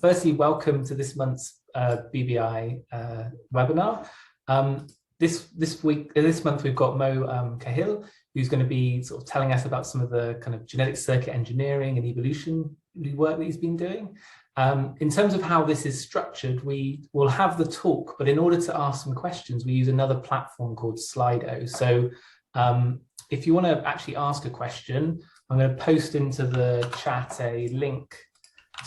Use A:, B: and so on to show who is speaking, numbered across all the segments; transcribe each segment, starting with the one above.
A: Firstly, welcome to this month's BBI webinar. This month we've got Mo Khalil, who's going to be sort of telling us about some of the kind of genetic circuit engineering and evolution work that he's been doing. In terms of how this is structured, we will have the talk, but in order to ask some questions, we use another platform called Slido. So if you want to actually ask a question, I'm going to post into the chat a link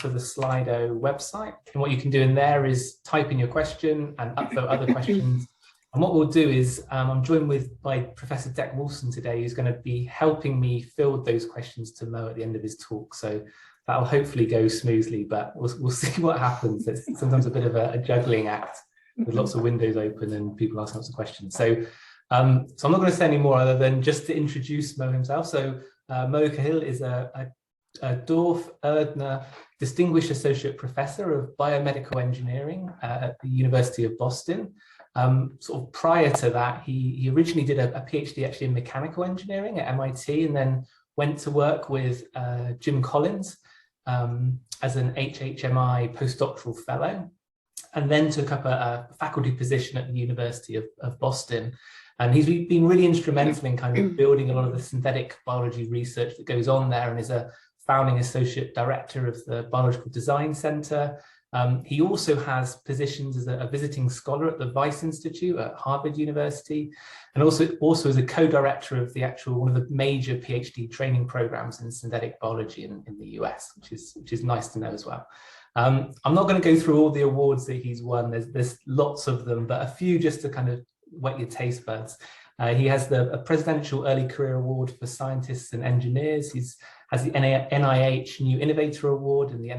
A: to the Slido website. And what you can do in there is type in your question and upvote other questions. And what we'll do is I'm joined by Professor Dr Woolfson today, who's going to be helping me field those questions to Mo at the end of his talk. So that'll hopefully go smoothly, but we'll see what happens. It's sometimes a bit of a juggling act with lots of windows open and people asking lots of questions. So I'm not going to say any more other than just to introduce Mo himself. So Mo Khalil is a Dorf Erdner Distinguished Associate Professor of Biomedical Engineering at the University of Boston. Sort of prior to that, he originally did a PhD actually in mechanical engineering at MIT, and then went to work with Jim Collins as an HHMI postdoctoral fellow, and then took up a faculty position at the University of Boston. And he's been really instrumental in kind of building a lot of the synthetic biology research that goes on there, and is a founding associate director of the Biological Design Center. He also has positions as a visiting scholar at the Weiss Institute at Harvard University, and also as a co-director of one of the major PhD training programs in synthetic biology in the US, which is nice to know as well. I'm not going to go through all the awards that he's won. There's lots of them, but a few just to kind of whet your taste buds. He has a Presidential Early Career Award for Scientists and Engineers. He has the NIH New Innovator Award and the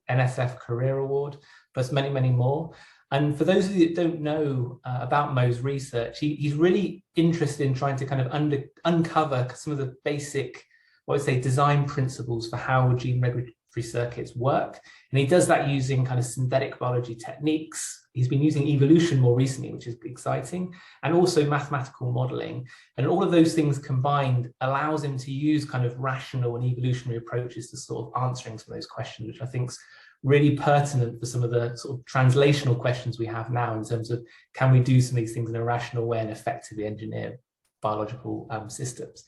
A: NSF Career Award, plus many, many more. And for those of you that don't know about Mo's research, he's really interested in trying to kind of uncover some of the basic, what I would say, design principles for how gene regulatory circuits work. And he does that using kind of synthetic biology techniques. He's been using evolution more recently, which is exciting, and also mathematical modeling. And all of those things combined allows him to use kind of rational and evolutionary approaches to sort of answering some of those questions, which I think is really pertinent for some of the sort of translational questions we have now in terms of, can we do some of these things in a rational way and effectively engineer biological systems?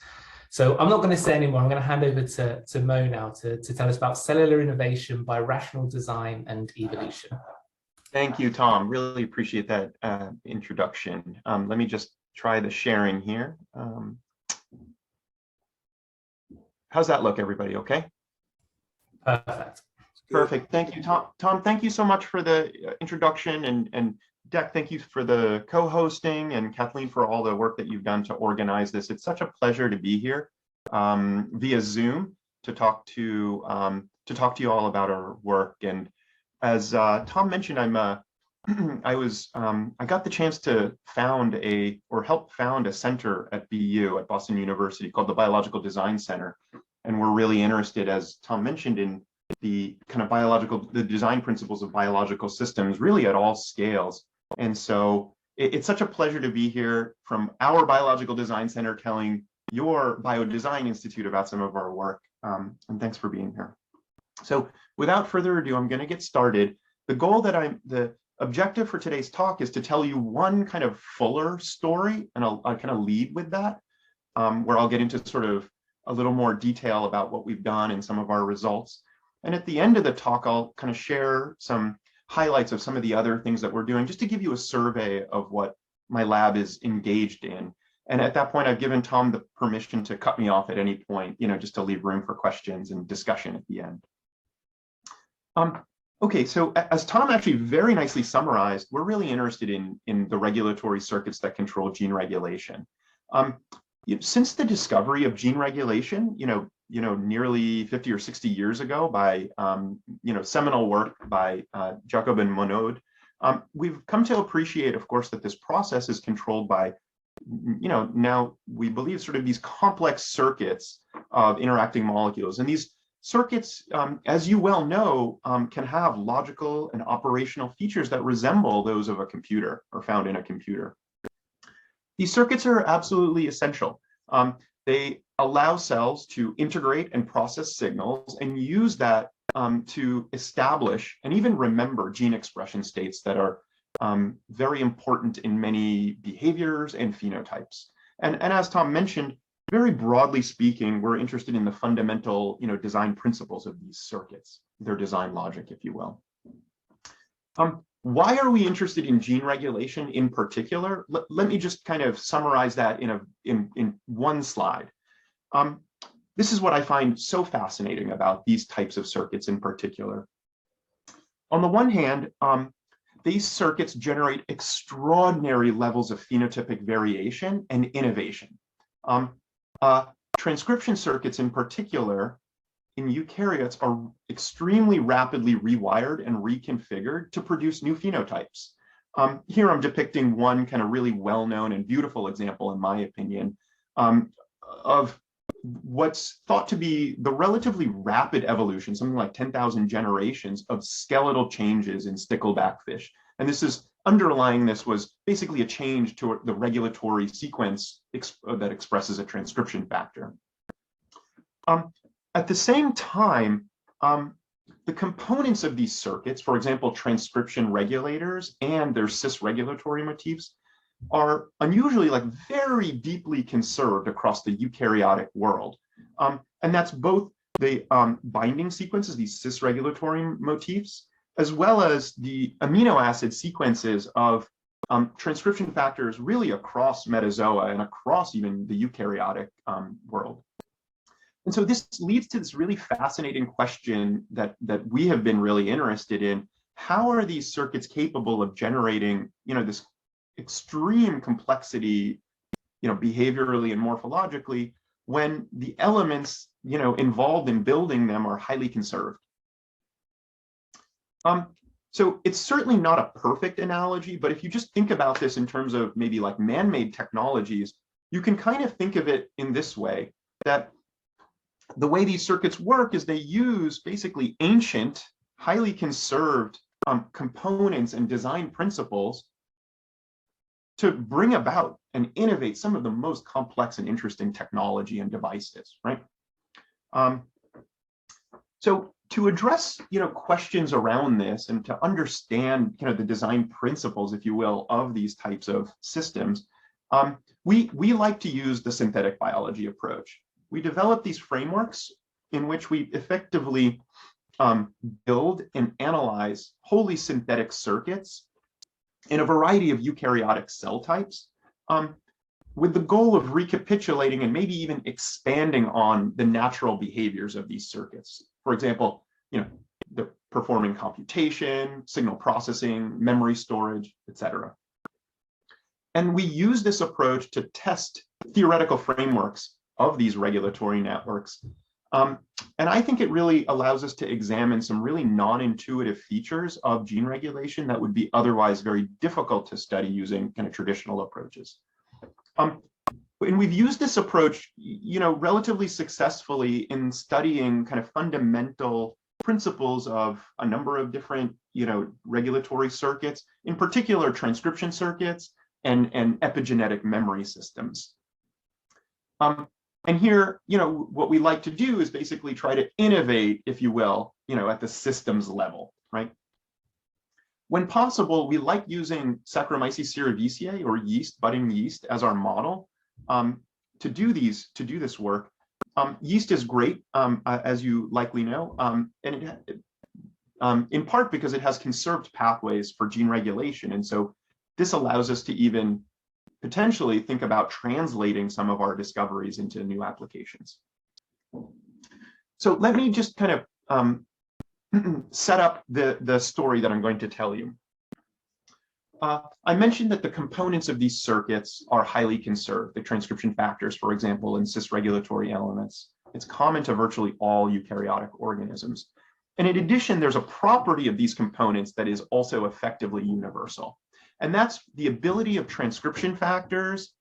A: So I'm not going to say anymore. I'm going to hand over to Mo now to tell us about cellular innovation by rational design and evolution.
B: Thank you, Tom. Really appreciate that introduction. Let me just try the sharing here. How's that look, everybody? Okay?
A: Perfect.
B: Perfect. Thank you, Tom. Tom, thank you so much for the introduction, and Dec, thank you for the co-hosting, and Kathleen for all the work that you've done to organize this. It's such a pleasure to be here via Zoom to talk to you all about our work. And as Tom mentioned, I got the chance to help found a center at BU at Boston University called the Biological Design Center, and we're really interested, as Tom mentioned, in the kind of the design principles of biological systems, really at all scales. And so it's such a pleasure to be here from our Biological Design Center telling your BioDesign Institute about some of our work. And thanks for being here. So without further ado, I'm going to get started. The objective for today's talk is to tell you one kind of fuller story, and I'll kind of lead with that, where I'll get into sort of a little more detail about what we've done and some of our results. And at the end of the talk, I'll kind of share some highlights of some of the other things that we're doing, just to give you a survey of what my lab is engaged in. And at that point, I've given Tom the permission to cut me off at any point, just to leave room for questions and discussion at the end. Okay, so as Tom actually very nicely summarized, we're really interested in the regulatory circuits that control gene regulation. Since the discovery of gene regulation, nearly 50 or 60 years ago by, seminal work by Jacob and Monod, we've come to appreciate, of course, that this process is controlled by, now we believe sort of these complex circuits of interacting molecules. And these circuits, as you well know, can have logical and operational features that resemble those of a computer or found in a computer. These circuits are absolutely essential. They allow cells to integrate and process signals and use that to establish and even remember gene expression states that are very important in many behaviors and phenotypes. And as Tom mentioned, very broadly speaking, we're interested in the fundamental, design principles of these circuits, their design logic, if you will. Why are we interested in gene regulation in particular? Let me just kind of summarize that in one slide. This is what I find so fascinating about these types of circuits in particular. On the one hand, these circuits generate extraordinary levels of phenotypic variation and innovation. Transcription circuits in particular in eukaryotes are extremely rapidly rewired and reconfigured to produce new phenotypes. Here I'm depicting one kind of really well-known and beautiful example, in my opinion, of what's thought to be the relatively rapid evolution, something like 10,000 generations of skeletal changes in stickleback fish. And this is underlying this was basically a change to the regulatory sequence that expresses a transcription factor. At the same time, the components of these circuits, for example, transcription regulators and their cis-regulatory motifs, are unusually very deeply conserved across the eukaryotic world. And that's both the binding sequences, these cis-regulatory motifs, as well as the amino acid sequences of transcription factors really across metazoa and across even the eukaryotic world. And so this leads to this really fascinating question that we have been really interested in. How are these circuits capable of generating, this extreme complexity, behaviorally and morphologically, when the elements, involved in building them are highly conserved? So it's certainly not a perfect analogy, but if you just think about this in terms of maybe man-made technologies, you can kind of think of it in this way, that the way these circuits work is they use basically ancient, highly conserved components and design principles to bring about and innovate some of the most complex and interesting technology and devices, right? So to address, questions around this and to understand, the design principles, if you will, of these types of systems, we like to use the synthetic biology approach. We develop these frameworks in which we effectively build and analyze wholly synthetic circuits in a variety of eukaryotic cell types, with the goal of recapitulating and maybe even expanding on the natural behaviors of these circuits. For example, the performing computation, signal processing, memory storage, etc. And we use this approach to test theoretical frameworks of these regulatory networks. And I think it really allows us to examine some really non-intuitive features of gene regulation that would be otherwise very difficult to study using kind of traditional approaches. And we've used this approach, relatively successfully in studying kind of fundamental principles of a number of different, regulatory circuits, in particular transcription circuits and epigenetic memory systems. And here, what we like to do is basically try to innovate, if you will, at the systems level, right? When possible, we like using Saccharomyces cerevisiae or yeast, budding yeast, as our model to do this work. Yeast is great, as you likely know, and in part because it has conserved pathways for gene regulation, and so this allows us to even potentially think about translating some of our discoveries into new applications. So let me just kind of set up the story that I'm going to tell you. I mentioned that the components of these circuits are highly conserved, the transcription factors, for example, and cis-regulatory elements. It's common to virtually all eukaryotic organisms. And in addition, there's a property of these components that is also effectively universal. And that's the ability of transcription factors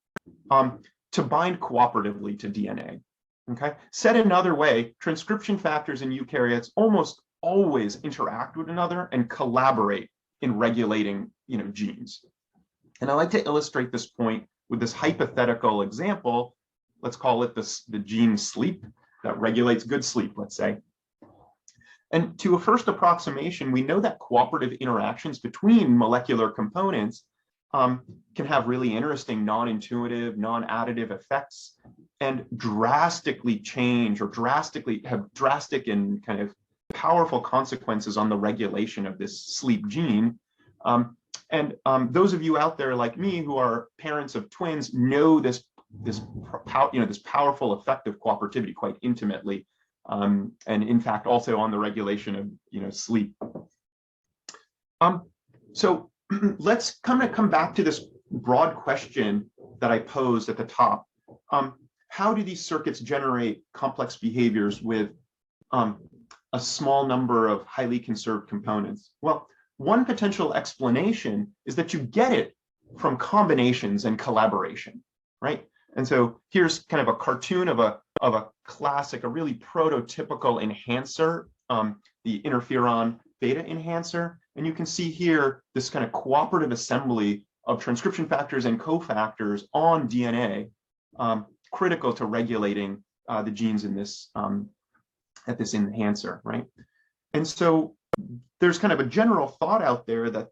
B: to bind cooperatively to DNA. Okay? Said another way, transcription factors in eukaryotes almost always interact with another and collaborate in regulating, genes. And I like to illustrate this point with this hypothetical example. Let's call it the gene sleep that regulates good sleep, let's say. And to a first approximation, we know that cooperative interactions between molecular components can have really interesting non-intuitive, non-additive effects and drastically change or have drastic and kind of powerful consequences on the regulation of this sleep gene. Those of you out there like me who are parents of twins know this powerful effect of cooperativity quite intimately, and in fact also on the regulation of sleep. So let's come back to this broad question that I posed at the top. How do these circuits generate complex behaviors with a small number of highly conserved components? Well, one potential explanation is that you get it from combinations and collaboration, right? And so here's kind of a cartoon of a classic, a really prototypical enhancer, the interferon beta enhancer. And you can see here this kind of cooperative assembly of transcription factors and cofactors on DNA, critical to regulating the genes in this at this enhancer, right? And so there's kind of a general thought out there that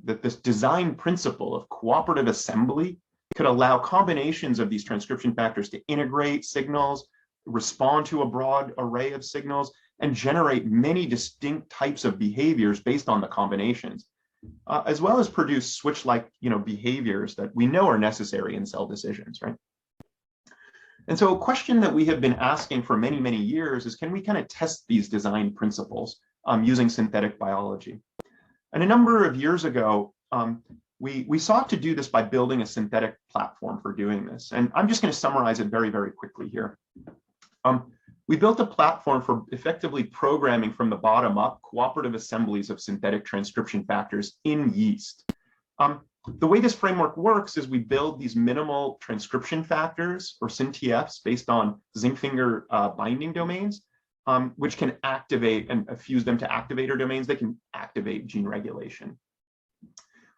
B: this design principle of cooperative assembly could allow combinations of these transcription factors to integrate signals, respond to a broad array of signals, and generate many distinct types of behaviors based on the combinations, as well as produce switch-like behaviors that we know are necessary in cell decisions, right? And so a question that we have been asking for many, many years is, can we kind of test these design principles using synthetic biology? And a number of years ago, we sought to do this by building a synthetic platform for doing this. And I'm just going to summarize it very, very quickly here. We built a platform for effectively programming from the bottom up cooperative assemblies of synthetic transcription factors in yeast. The way this framework works is we build these minimal transcription factors, or SynTFs, based on zinc finger binding domains, which can activate and fuse them to activator domains. They can activate gene regulation.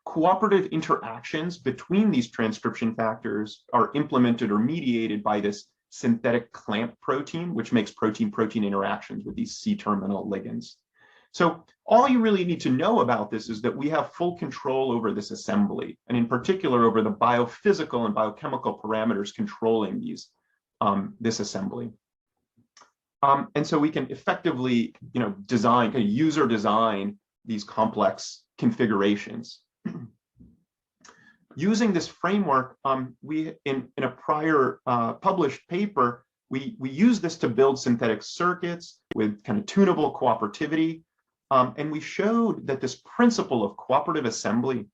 B: Cooperative interactions between these transcription factors are implemented or mediated by this synthetic clamp protein, which makes protein-protein interactions with these C-terminal ligands. So all you really need to know about this is that we have full control over this assembly, and in particular over the biophysical and biochemical parameters controlling these, this assembly. And so we can effectively, design, user design these complex configurations. Using this framework, we in a prior published paper, we use this to build synthetic circuits with kind of tunable cooperativity. And we showed that this principle of cooperative assembly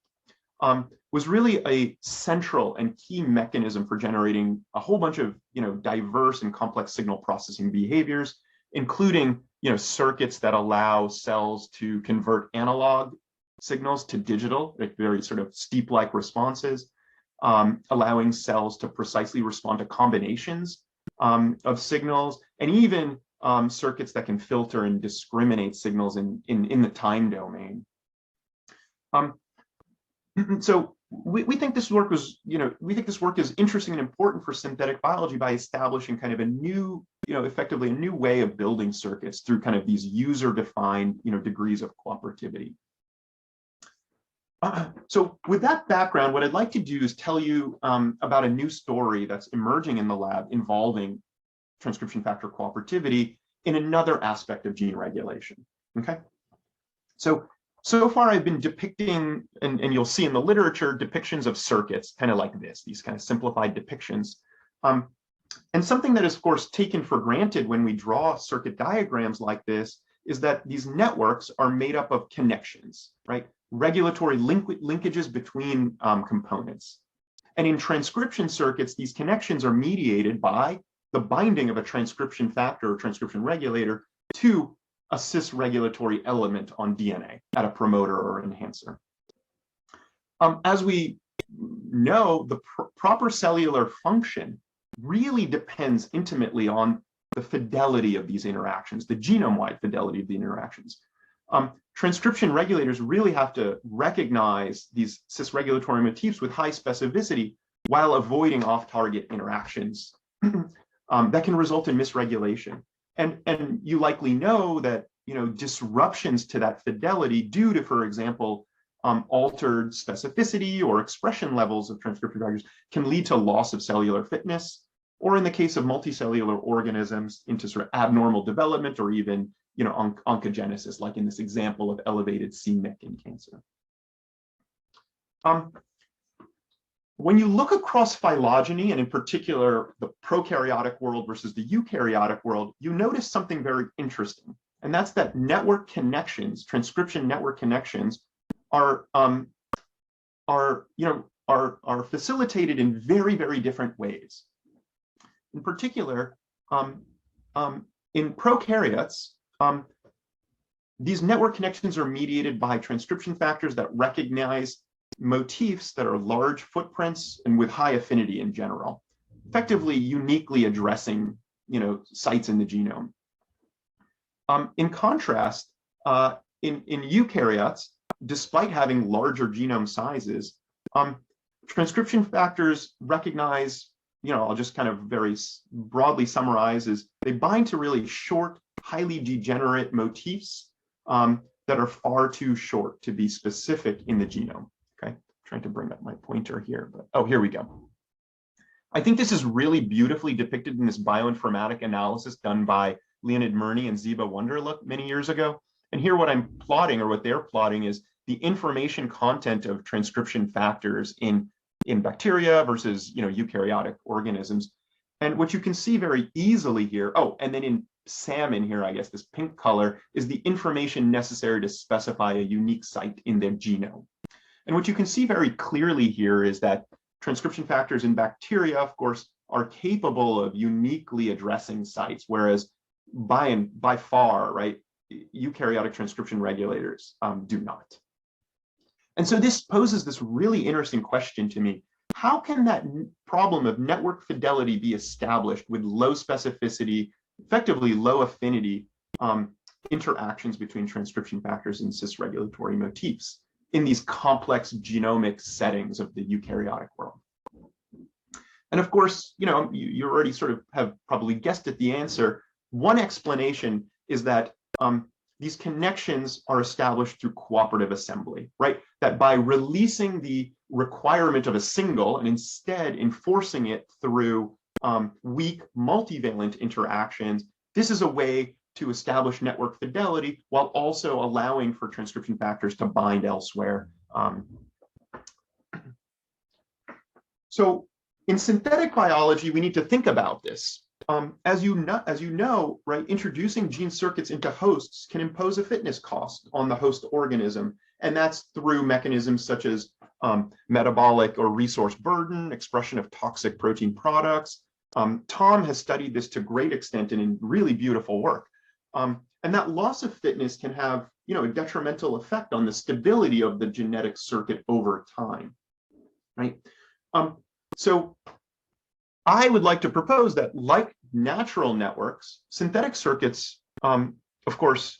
B: was really a central and key mechanism for generating a whole bunch of diverse and complex signal processing behaviors, including circuits that allow cells to convert analog signals to digital, like very sort of steep-like responses, allowing cells to precisely respond to combinations of signals, and even circuits that can filter and discriminate signals in the time domain. So we think this work was, we think this work is interesting and important for synthetic biology by establishing kind of a new, effectively a new way of building circuits through kind of these user-defined, degrees of cooperativity. So with that background, what I'd like to do is tell you about a new story that's emerging in the lab involving transcription factor cooperativity in another aspect of gene regulation, okay? So far I've been depicting, and you'll see in the literature, depictions of circuits kind of like this, these kind of simplified depictions. And something that is, of course, taken for granted when we draw circuit diagrams like this is that these networks are made up of connections, right? Regulatory linkages between components. And in transcription circuits, these connections are mediated by the binding of a transcription factor or transcription regulator to a cis-regulatory element on DNA at a promoter or enhancer. As we know, the proper cellular function really depends intimately on the fidelity of these interactions, the genome-wide fidelity of the interactions. Transcription regulators really have to recognize these cis-regulatory motifs with high specificity while avoiding off-target interactions that can result in misregulation. And you likely know that disruptions to that fidelity due to, for example, altered specificity or expression levels of transcription factors can lead to loss of cellular fitness, or in the case of multicellular organisms, into sort of abnormal development or even oncogenesis, like in this example of elevated c-Myc in cancer. When you look across phylogeny, and in particular the prokaryotic world versus the eukaryotic world, you notice something very interesting, and that's that network connections, transcription network connections, are facilitated in very, very different ways. In particular, in prokaryotes, these network connections are mediated by transcription factors that recognize motifs that are large footprints and with high affinity in general, effectively uniquely addressing sites in the genome. In contrast, in eukaryotes, despite having larger genome sizes, transcription factors recognize, I'll just kind of very broadly summarize, is they bind to really short, highly degenerate motifs that are far too short to be specific in the genome. Okay, trying to bring up my pointer here, but oh, here we go. I think this is really beautifully depicted in this bioinformatic analysis done by Leonid Murney and Ziba Wunderlich many years ago. And here what I'm plotting, or what they're plotting, is the information content of transcription factors in bacteria versus eukaryotic organisms. And what you can see very easily here, oh, and then in salmon here, I guess this pink color is the information necessary to specify a unique site in their genome. And what you can see very clearly here is that transcription factors in bacteria, of course, are capable of uniquely addressing sites, whereas by far, right, eukaryotic transcription regulators do not. And so this poses this really interesting question to me. How can that problem of network fidelity be established with low specificity, effectively low affinity interactions between transcription factors and cis-regulatory motifs in these complex genomic settings of the eukaryotic world? And of course, you already sort of have probably guessed at the answer. One explanation is that these connections are established through cooperative assembly, right? That by releasing the requirement of a single and instead enforcing it through weak multivalent interactions, this is a way to establish network fidelity while also allowing for transcription factors to bind elsewhere. So in synthetic biology, we need to think about this. As you know, right, introducing gene circuits into hosts can impose a fitness cost on the host organism, and that's through mechanisms such as metabolic or resource burden, expression of toxic protein products. Tom has studied this to great extent and in really beautiful work. And that loss of fitness can have, a detrimental effect on the stability of the genetic circuit over time, right? So I would like to propose that, like natural networks, synthetic circuits, of course,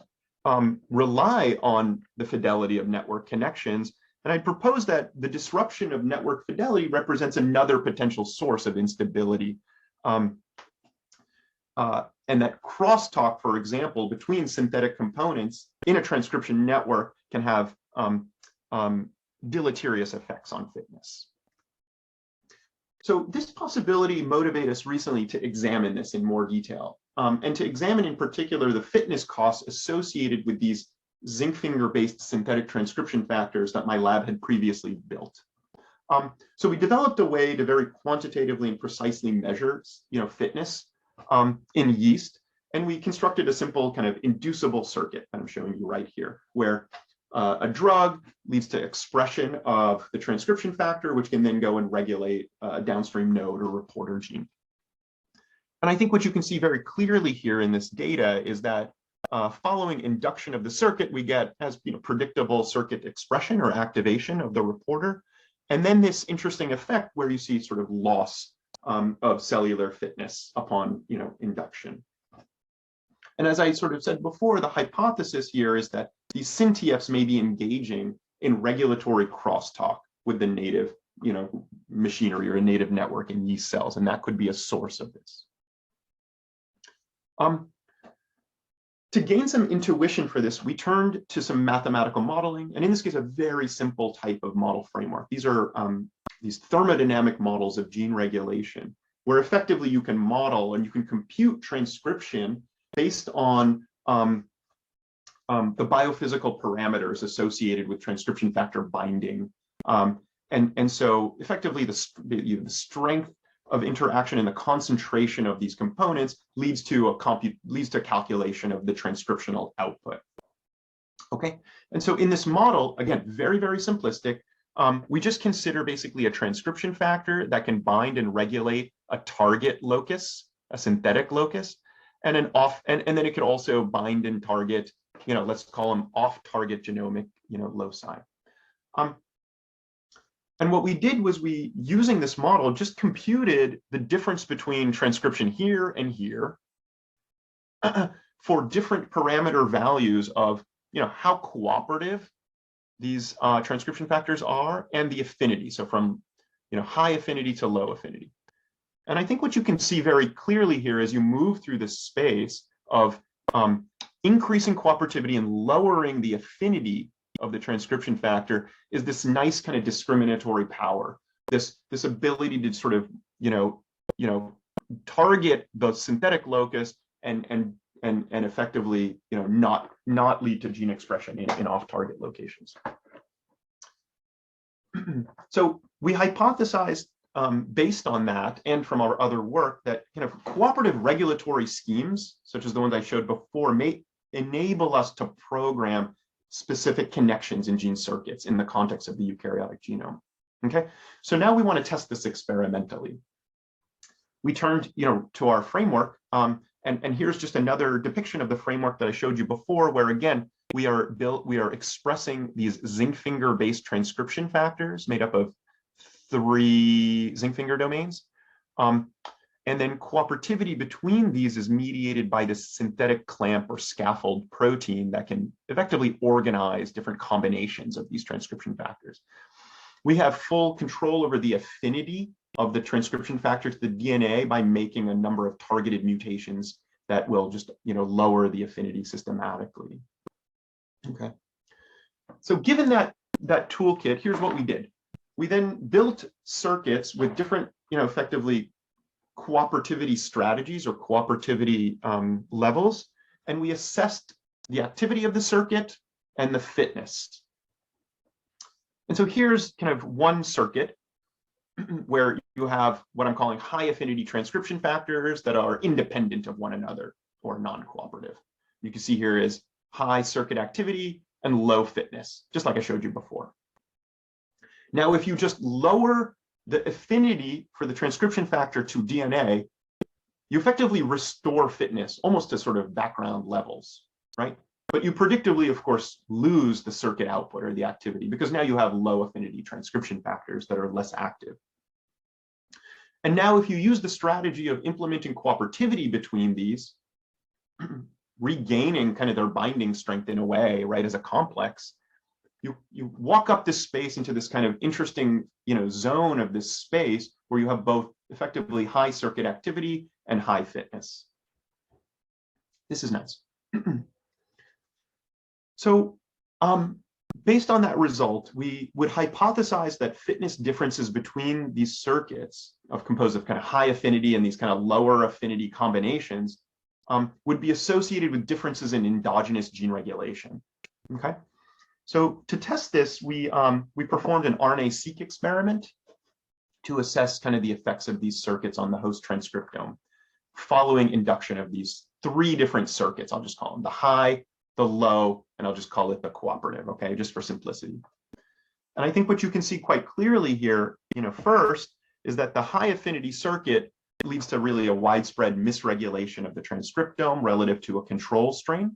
B: rely on the fidelity of network connections. And I propose that the disruption of network fidelity represents another potential source of instability. And that crosstalk, for example, between synthetic components in a transcription network can have deleterious effects on fitness. So this possibility motivated us recently to examine this in more detail, and to examine in particular the fitness costs associated with these zinc finger-based synthetic transcription factors that my lab had previously built. So we developed a way to very quantitatively and precisely measure, fitness in yeast, and we constructed a simple kind of inducible circuit that I'm showing you right here, where a drug leads to expression of the transcription factor, which can then go and regulate a downstream node or reporter gene. And I think what you can see very clearly here in this data is that following induction of the circuit, we get as predictable circuit expression or activation of the reporter, and then this interesting effect where you see sort of loss of cellular fitness upon induction. And as I sort of said before, the hypothesis here is that these SynTFs may be engaging in regulatory crosstalk with the native, machinery or a native network in yeast cells, and that could be a source of this. To gain some intuition for this, we turned to some mathematical modeling, and in this case, a very simple type of model framework. These are these thermodynamic models of gene regulation, where effectively you can model and you can compute transcription based on the biophysical parameters associated with transcription factor binding. And so effectively the strength of interaction and the concentration of these components leads to calculation of the transcriptional output. Okay, and so in this model, again, very, very simplistic, we just consider basically a transcription factor that can bind and regulate a target locus, a synthetic locus, and and then it could also bind and target, let's call them off-target genomic, loci. And what we did was using this model, just computed the difference between transcription here and here for different parameter values of, how cooperative these transcription factors are and the affinity. So from, high affinity to low affinity. And I think what you can see very clearly here as you move through this space of increasing cooperativity and lowering the affinity of the transcription factor is this nice kind of discriminatory power, this ability to sort of target the synthetic locus and effectively not lead to gene expression in off-target locations. So we hypothesized based on that and from our other work that cooperative regulatory schemes such as the ones I showed before may enable us to program specific connections in gene circuits in the context of the eukaryotic genome. Okay, so now we want to test this experimentally. We turned, to our framework, and here's just another depiction of the framework that I showed you before, where again we are expressing these zinc finger-based transcription factors made up of 3 zinc finger domains. And then cooperativity between these is mediated by this synthetic clamp or scaffold protein that can effectively organize different combinations of these transcription factors. We have full control over the affinity of the transcription factor to the DNA by making a number of targeted mutations that will just lower the affinity systematically. Okay. So given that toolkit, here's what we did. We then built circuits with different, effectively cooperativity strategies or cooperativity levels, and we assessed the activity of the circuit and the fitness. And so here's kind of one circuit where you have what I'm calling high affinity transcription factors that are independent of one another or non-cooperative. You can see here is high circuit activity and low fitness, just like I showed you before. Now, if you just lower the affinity for the transcription factor to DNA, you effectively restore fitness almost to sort of background levels, right? But you predictably, of course, lose the circuit output or the activity because now you have low affinity transcription factors that are less active. And now if you use the strategy of implementing cooperativity between these, regaining kind of their binding strength in a way, right, as a complex, you walk up this space into this kind of interesting, zone of this space where you have both effectively high circuit activity and high fitness. This is nice. So based on that result, we would hypothesize that fitness differences between these circuits composed of kind of high affinity and these kind of lower affinity combinations would be associated with differences in endogenous gene regulation. Okay. So to test this, we performed an RNA-seq experiment to assess kind of the effects of these circuits on the host transcriptome following induction of these 3 different circuits. I'll just call them the high, the low, and I'll just call it the cooperative, okay, just for simplicity. And I think what you can see quite clearly here, first is that the high affinity circuit leads to really a widespread misregulation of the transcriptome relative to a control strain.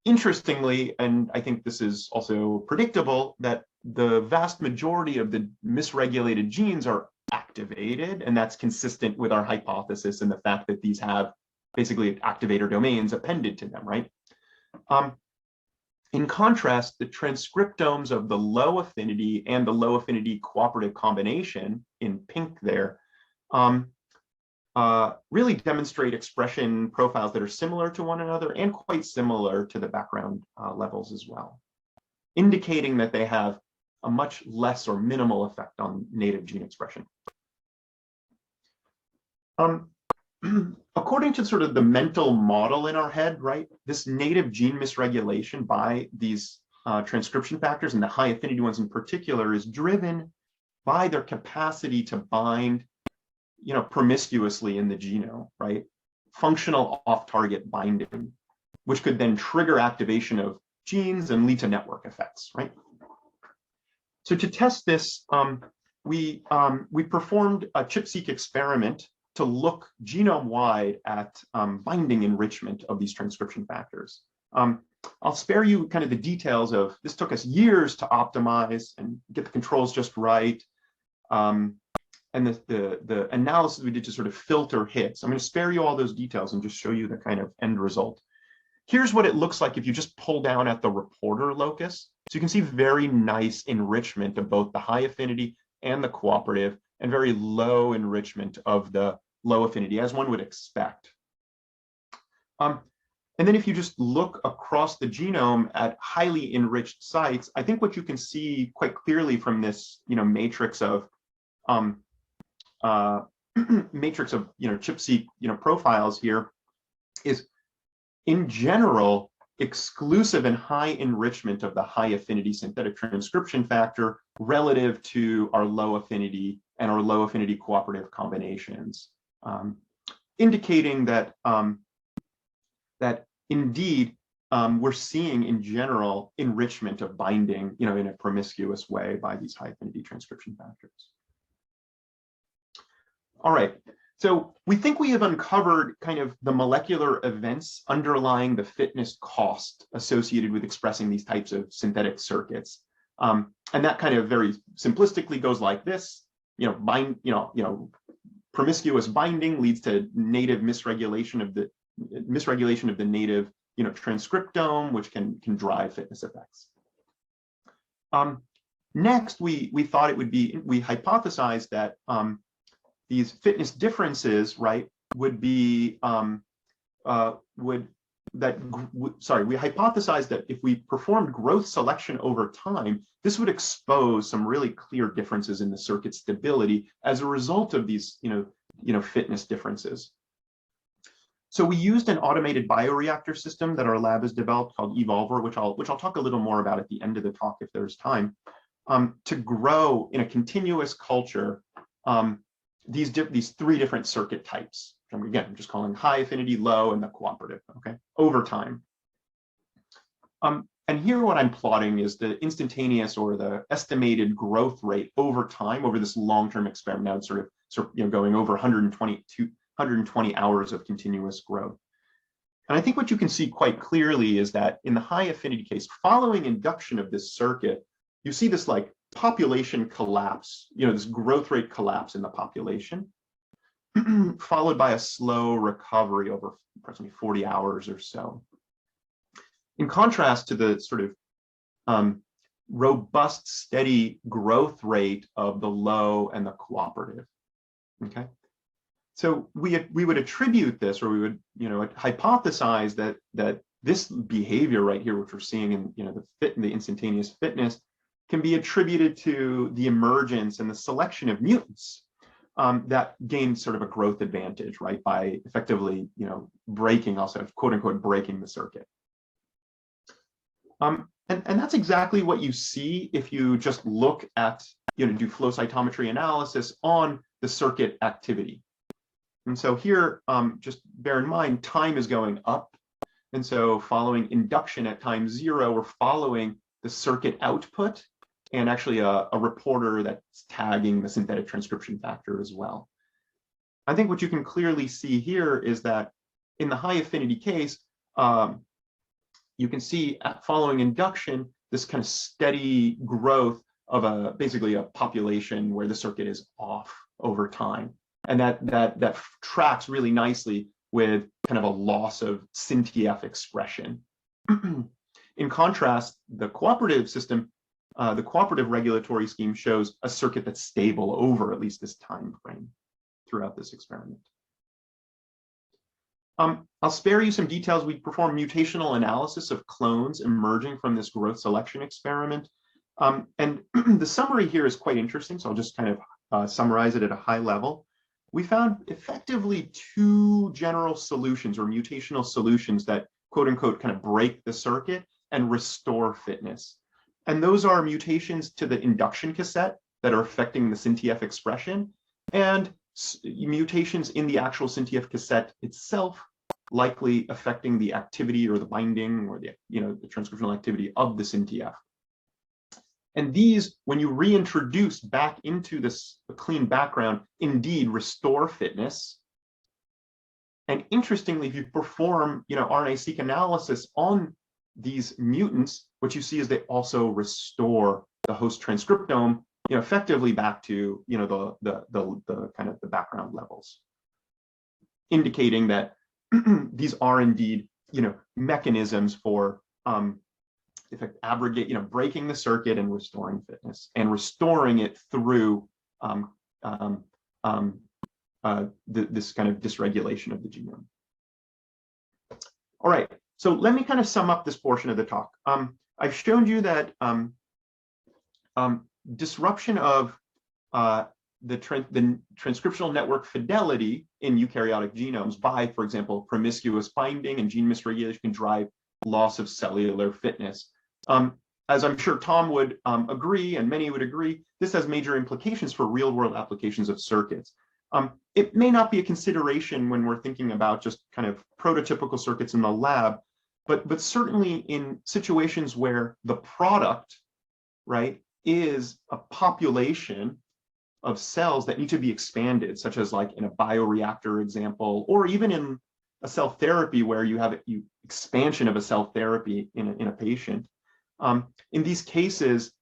B: Interestingly, and I think this is also predictable, that the vast majority of the misregulated genes are activated, and that's consistent with our hypothesis and the fact that these have basically activator domains appended to them, right? In contrast, the transcriptomes of the low affinity and the low affinity cooperative combination in pink there really demonstrate expression profiles that are similar to one another and quite similar to the background levels as well, indicating that they have a much less or minimal effect on native gene expression. According to sort of the mental model in our head, right, this native gene misregulation by these transcription factors, and the high affinity ones in particular, is driven by their capacity to bind, promiscuously in the genome, right? Functional off-target binding, which could then trigger activation of genes and lead to network effects, right? So to test this, we performed a ChIP-seq experiment to look genome-wide at binding enrichment of these transcription factors. I'll spare you kind of the details of this. Took us years to optimize and get the controls just right. And the analysis we did to sort of filter hits. I'm going to spare you all those details and just show you the kind of end result. Here's what it looks like if you just pull down at the reporter locus. So you can see very nice enrichment of both the high affinity and the cooperative, and very low enrichment of the low affinity, as one would expect. And then if you just look across the genome at highly enriched sites, I think what you can see quite clearly from this, matrix of ChIP-seq, profiles here is, in general, exclusive and high enrichment of the high affinity synthetic transcription factor relative to our low affinity and our low affinity cooperative combinations, indicating that that indeed we're seeing in general enrichment of binding, in a promiscuous way by these high affinity transcription factors. All right, so we think we have uncovered kind of the molecular events underlying the fitness cost associated with expressing these types of synthetic circuits, and that kind of very simplistically goes like this: promiscuous binding leads to native misregulation of the native transcriptome, which can drive fitness effects. Next, we thought it would be, we hypothesized that these fitness differences, right, would be we hypothesized that if we performed growth selection over time, this would expose some really clear differences in the circuit stability as a result of these fitness differences. So we used an automated bioreactor system that our lab has developed called Evolver, which I'll talk a little more about at the end of the talk if there's time, to grow in a continuous culture these three different circuit types. Again, I'm just calling high affinity, low, and the cooperative, okay, over time. And here what I'm plotting is the instantaneous or the estimated growth rate over time over this long-term experiment. Now it's sort of going over 120 hours of continuous growth. And I think what you can see quite clearly is that in the high affinity case, following induction of this circuit, you see this like population collapse, this growth rate collapse in the population, followed by a slow recovery over approximately 40 hours or so. In contrast to the sort of robust, steady growth rate of the low and the cooperative. Okay, so we would attribute this, or we would hypothesize that this behavior right here, which we're seeing in the instantaneous fitness, can be attributed to the emergence and the selection of mutants that gain sort of a growth advantage, right, by effectively breaking, also quote unquote breaking the circuit. And that's exactly what you see if you just look at do flow cytometry analysis on the circuit activity. And so here, just bear in mind, time is going up. And so following induction at time 0, we're following the circuit output and actually a reporter that's tagging the synthetic transcription factor as well. I think what you can clearly see here is that in the high affinity case, you can see following induction, this kind of steady growth of basically a population where the circuit is off over time. And that tracks really nicely with kind of a loss of SynTF expression. In contrast, the cooperative system, the cooperative regulatory scheme shows a circuit that's stable over at least this time frame throughout this experiment. I'll spare you some details. We performed mutational analysis of clones emerging from this growth selection experiment. And the summary here is quite interesting, so I'll just kind of summarize it at a high level. We found effectively two general solutions or mutational solutions that quote unquote kind of break the circuit and restore fitness. And those are mutations to the induction cassette that are affecting the SYNTF expression, and mutations in the actual SYNTF cassette itself, likely affecting the activity or the binding or the transcriptional activity of the SYNTF. And these, when you reintroduce back into this clean background, indeed restore fitness. And interestingly, if you perform RNA-seq analysis on these mutants, what you see is they also restore the host transcriptome effectively back to the kind of the background levels, indicating that these are indeed mechanisms for breaking the circuit and restoring fitness, and restoring it through this kind of dysregulation of the genome. All right, so let me kind of sum up this portion of the talk. I've shown you that disruption of the transcriptional network fidelity in eukaryotic genomes by, for example, promiscuous binding and gene misregulation can drive loss of cellular fitness. As I'm sure Tom would agree, and many would agree, this has major implications for real-world applications of circuits. It may not be a consideration when we're thinking about just kind of prototypical circuits in the lab, but certainly in situations where the product, right, is a population of cells that need to be expanded, such as like in a bioreactor example, or even in a cell therapy where you have expansion of a cell therapy in a patient. In these cases,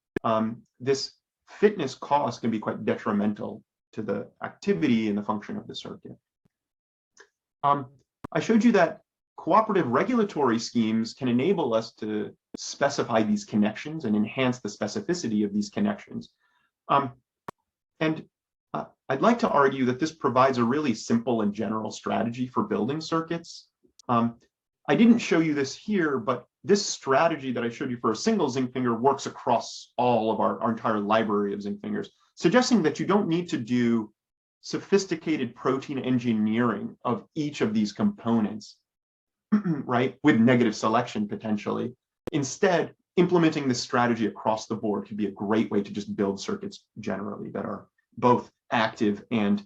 B: this fitness cost can be quite detrimental to the activity and the function of the circuit. I showed you that cooperative regulatory schemes can enable us to specify these connections and enhance the specificity of these connections. I'd like to argue that this provides a really simple and general strategy for building circuits. I didn't show you this here, but this strategy that I showed you for a single zinc finger works across all of our entire library of zinc fingers, suggesting that you don't need to do sophisticated protein engineering of each of these components, right, with negative selection potentially. Instead, implementing this strategy across the board can be a great way to just build circuits generally that are both active and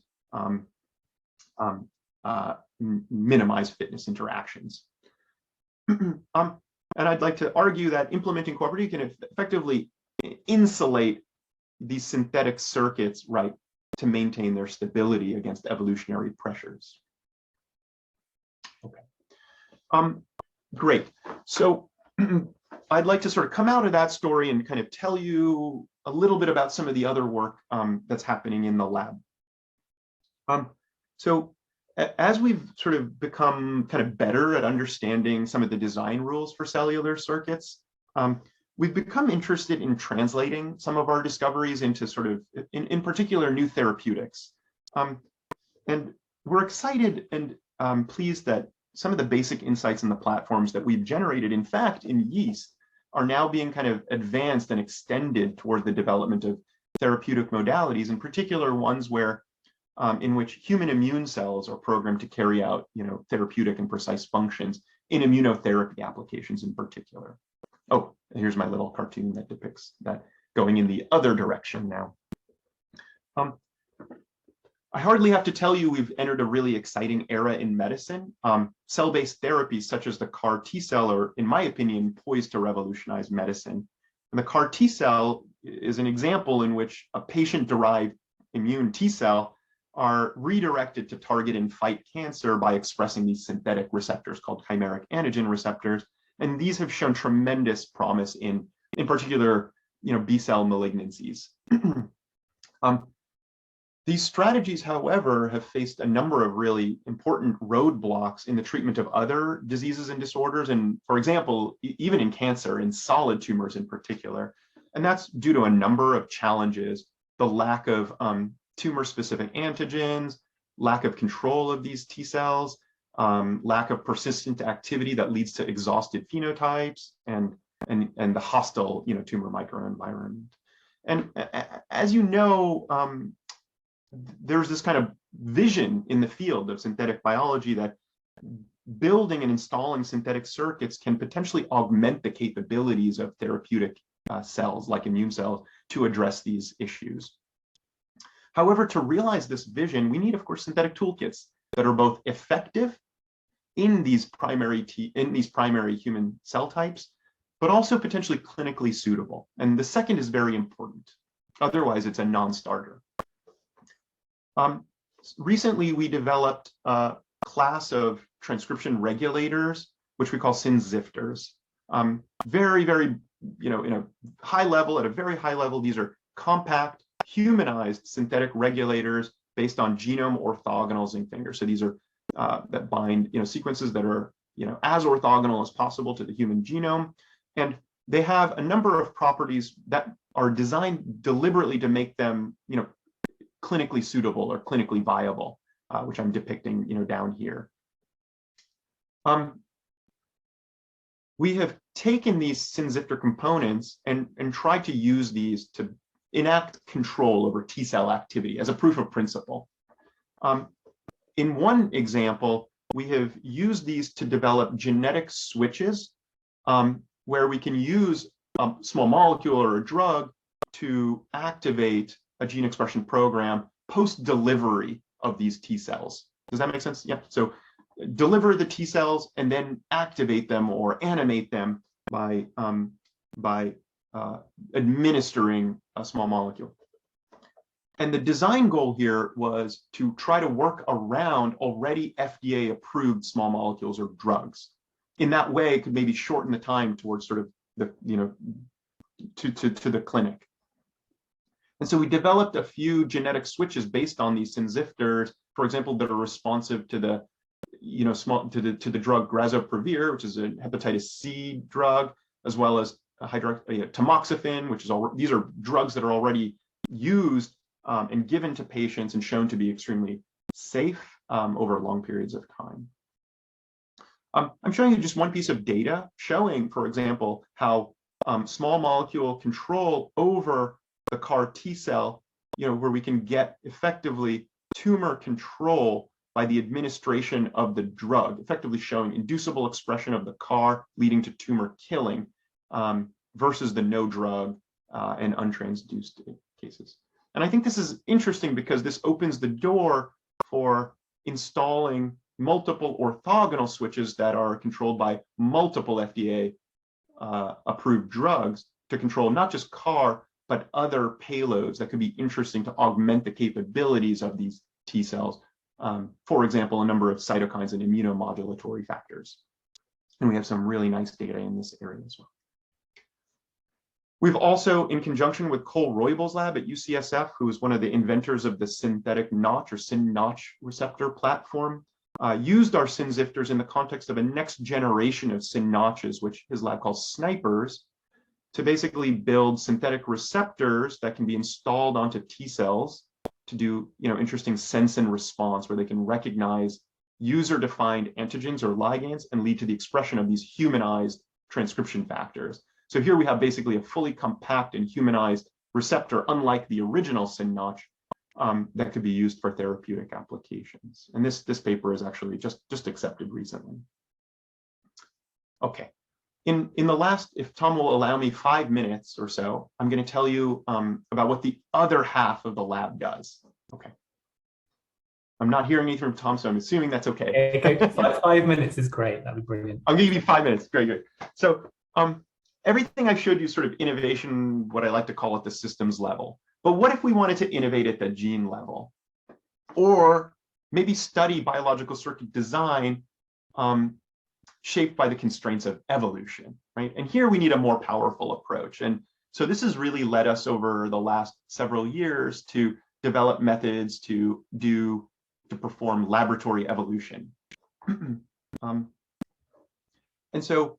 B: minimize fitness interactions. And I'd like to argue that implementing cooperativity can effectively insulate these synthetic circuits, right, to maintain their stability against evolutionary pressures. Okay. Great. So I'd like to sort of come out of that story and kind of tell you a little bit about some of the other work that's happening in the lab. So as we've sort of become kind of better at understanding some of the design rules for cellular circuits, we've become interested in translating some of our discoveries into sort of, in particular, new therapeutics. And we're excited and pleased that some of the basic insights in the platforms that we've generated, in fact, in yeast, are now being kind of advanced and extended toward the development of therapeutic modalities, in particular ones where in which human immune cells are programmed to carry out, therapeutic and precise functions in immunotherapy applications in particular. Oh, and here's my little cartoon that depicts that going in the other direction now. I hardly have to tell you we've entered a really exciting era in medicine. Cell-based therapies such as the CAR T cell are, in my opinion, poised to revolutionize medicine. And the CAR T cell is an example in which a patient-derived immune T cell are redirected to target and fight cancer by expressing these synthetic receptors called chimeric antigen receptors. And these have shown tremendous promise in particular, B-cell malignancies. These strategies, however, have faced a number of really important roadblocks in the treatment of other diseases and disorders, and for example, even in cancer, in solid tumors in particular. And that's due to a number of challenges: the lack of tumor-specific antigens, lack of control of these T cells, lack of persistent activity that leads to exhausted phenotypes, and the hostile, tumor microenvironment. And as you know, there's this kind of vision in the field of synthetic biology that building and installing synthetic circuits can potentially augment the capabilities of therapeutic cells like immune cells to address these issues. However, to realize this vision, we need, of course, synthetic toolkits that are both effective in these primary human cell types, but also potentially clinically suitable. And the second is very important. Otherwise, it's a non-starter. Recently, we developed a class of transcription regulators, which we call synzifters. Very, very, in a high level, at a very high level, these are compact, humanized synthetic regulators based on genome orthogonal zinc fingers. So these are that bind, sequences that are, as orthogonal as possible to the human genome. And they have a number of properties that are designed deliberately to make them, clinically suitable or clinically viable, which I'm depicting, down here. We have taken these synzifter components and tried to use these to enact control over T cell activity as a proof of principle. In one example, we have used these to develop genetic switches where we can use a small molecule or a drug to activate a gene expression program post-delivery of these T cells. Does that make sense? Yeah. So deliver the T cells and then activate them or animate them by administering a small molecule. And the design goal here was to try to work around already FDA approved small molecules or drugs. In that way, it could maybe shorten the time towards sort of the, to the clinic. And so we developed a few genetic switches based on these synzifters, for example, that are responsive to the, to the drug grazoprevir, which is a hepatitis C drug, as well as tamoxifen, which is these are drugs that are already used and given to patients and shown to be extremely safe over long periods of time. I'm showing you just one piece of data showing, for example, how small molecule control over the CAR T cell, where we can get effectively tumor control by the administration of the drug, effectively showing inducible expression of the CAR leading to tumor killing versus the no drug and untransduced cases. And I think this is interesting because this opens the door for installing multiple orthogonal switches that are controlled by multiple FDA approved drugs to control not just CAR, but other payloads that could be interesting to augment the capabilities of these T cells. For example, a number of cytokines and immunomodulatory factors. And we have some really nice data in this area as well. We've also, in conjunction with Cole Roybal's lab at UCSF, who is one of the inventors of the synthetic notch or syn-notch receptor platform, used our synzifters in the context of a next generation of syn-notches, which his lab calls snipers, to basically build synthetic receptors that can be installed onto T cells to do, interesting sense and response, where they can recognize user-defined antigens or ligands and lead to the expression of these humanized transcription factors. So here we have basically a fully compact and humanized receptor, unlike the original syn-notch, that could be used for therapeutic applications. And this paper is actually just accepted recently. Okay. In the last, if Tom will allow me 5 minutes or so, I'm going to tell you about what the other half of the lab does. Okay. I'm not hearing anything from Tom, so I'm assuming that's okay.
A: Okay, 5 minutes is great. That'd be brilliant.
B: I'll give you 5 minutes. Great. So everything I showed you sort of innovation, what I like to call at the systems level. But what if we wanted to innovate at the gene level? Or maybe study biological circuit design shaped by the constraints of evolution, right? And here we need a more powerful approach. And so this has really led us over the last several years to develop methods to perform laboratory evolution. And so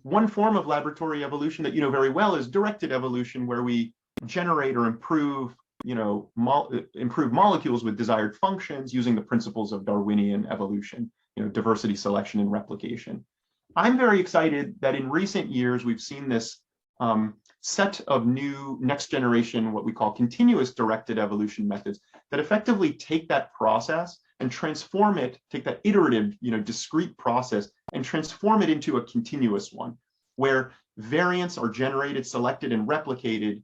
B: one form of laboratory evolution that you know very well is directed evolution, where we generate or improve, improve molecules with desired functions using the principles of Darwinian evolution. diversity selection and replication. I'm very excited that in recent years, we've seen this set of new next generation, what we call continuous directed evolution methods that effectively take that process and transform it, take that iterative, discrete process and transform it into a continuous one where variants are generated, selected, and replicated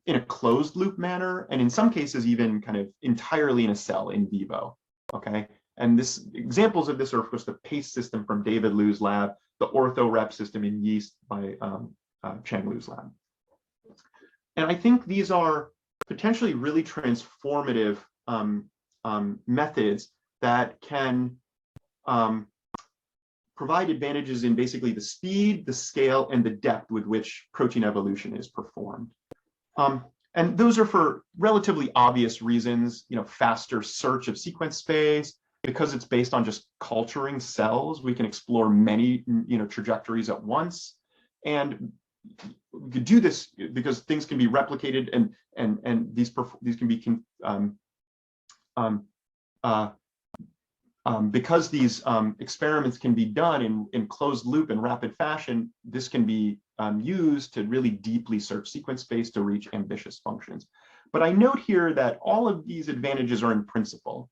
B: in a closed loop manner, and in some cases even kind of entirely in a cell in vivo, okay? And examples of this are, of course, the PACE system from David Liu's lab, the OrthoRep system in yeast by Cheng Liu's lab. And I think these are potentially really transformative methods that can provide advantages in basically the speed, the scale, and the depth with which protein evolution is performed. And those are for relatively obvious reasons, faster search of sequence space. Because it's based on just culturing cells, we can explore many, trajectories at once. And we could do this because things can be replicated and these can be because these experiments can be done in closed loop and rapid fashion. This can be used to really deeply search sequence space to reach ambitious functions. But I note here that all of these advantages are in principle.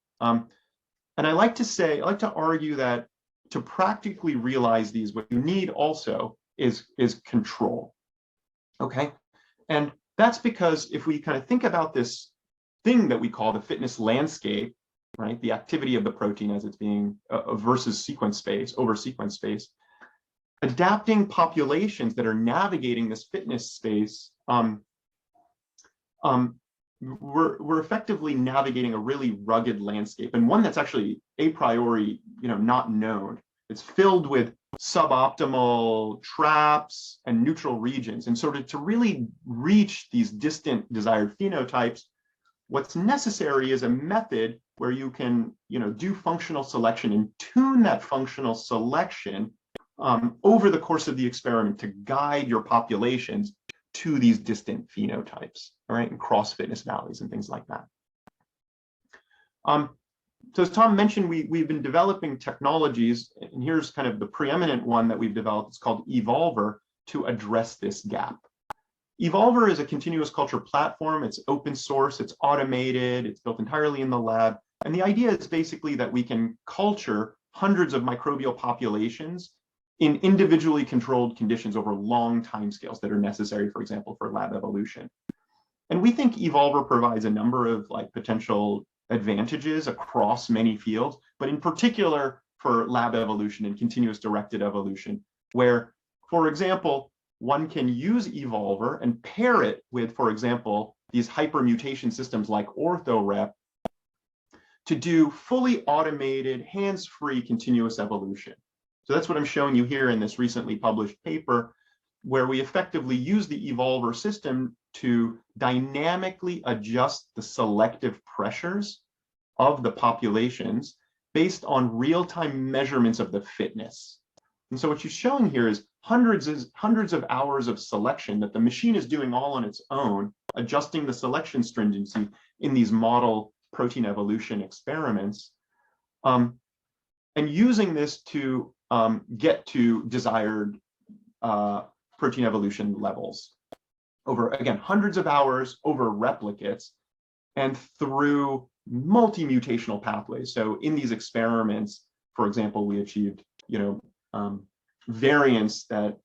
B: And I like to argue that to practically realize these, what you need also is control, okay? And that's because if we kind of think about this thing that we call the fitness landscape, right? The activity of the protein as it's being versus sequence space, over sequence space, adapting populations that are navigating this fitness space, we're effectively navigating a really rugged landscape, and one that's actually a priori, not known. It's filled with suboptimal traps and neutral regions. And sort of to really reach these distant desired phenotypes, what's necessary is a method where you can, do functional selection and tune that functional selection over the course of the experiment to guide your populations to these distant phenotypes, all right, and cross fitness valleys and things like that. So as Tom mentioned, we've been developing technologies, and here's kind of the preeminent one that we've developed. It's called Evolver to address this gap. Evolver is a continuous culture platform. It's open source, it's automated, it's built entirely in the lab. And the idea is basically that we can culture hundreds of microbial populations in individually controlled conditions over long timescales that are necessary, for example, for lab evolution. And we think Evolver provides a number of potential advantages across many fields, but in particular for lab evolution and continuous directed evolution, where, for example, one can use Evolver and pair it with, for example, these hypermutation systems like OrthoRep to do fully automated, hands-free continuous evolution. So that's what I'm showing you here in this recently published paper, where we effectively use the Evolver system to dynamically adjust the selective pressures of the populations based on real-time measurements of the fitness. And so what she's showing here is hundreds of hours of selection that the machine is doing all on its own, adjusting the selection stringency in these model protein evolution experiments, and using this to get to desired protein evolution levels over, again, hundreds of hours over replicates and through multi-mutational pathways. So in these experiments, for example, we achieved, variants that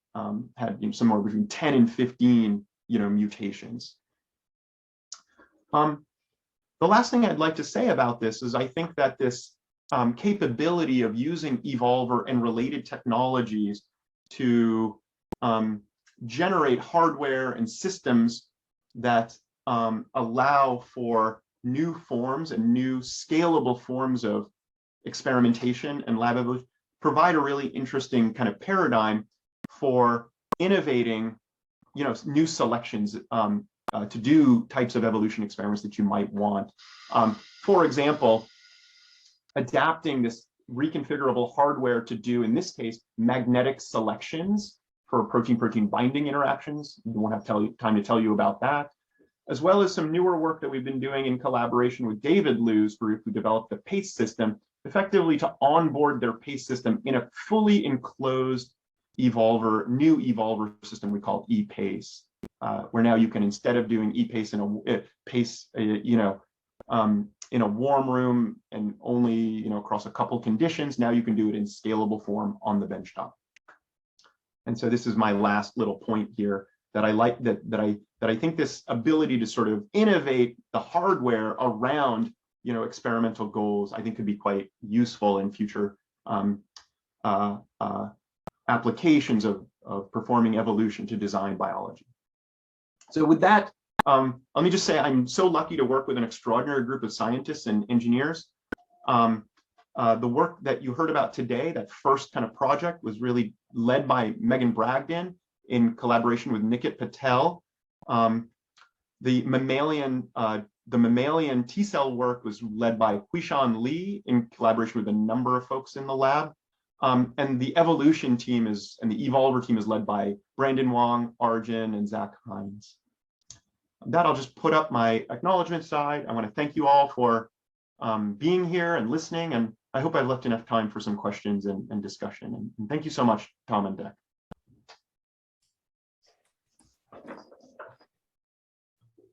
B: had somewhere between 10 and 15, mutations. The last thing I'd like to say about this is I think that this capability of using Evolver and related technologies to generate hardware and systems that allow for new forms and new scalable forms of experimentation and lab evolution provide a really interesting kind of paradigm for innovating, new selections to do types of evolution experiments that you might want. For example, adapting this reconfigurable hardware to do, in this case, magnetic selections for protein-protein binding interactions. We won't have time to tell you about that, as well as some newer work that we've been doing in collaboration with David Liu's group, who developed the PACE system, effectively to onboard their PACE system in a fully enclosed new evolver system we call ePace, where now you can, instead of doing ePace in a warm room and only across a couple conditions, now you can do it in scalable form on the benchtop. And so this is my last little point here, that I like, that I think this ability to sort of innovate the hardware around experimental goals, I think could be quite useful in future applications of performing evolution to design biology. So with that, let me just say I'm so lucky to work with an extraordinary group of scientists and engineers. The work that you heard about today, that first kind of project, was really led by Megan Bragdon in collaboration with Nikit Patel. The mammalian T-cell work was led by Huishan Li in collaboration with a number of folks in the lab. And the evolution team and the evolver team is led by Brandon Wong, Arjun, and Zach Hines. That I'll just put up my acknowledgement side. I want to thank you all for being here and listening, and I hope I've left enough time for some questions and discussion. And thank you so much, Tom and Dec.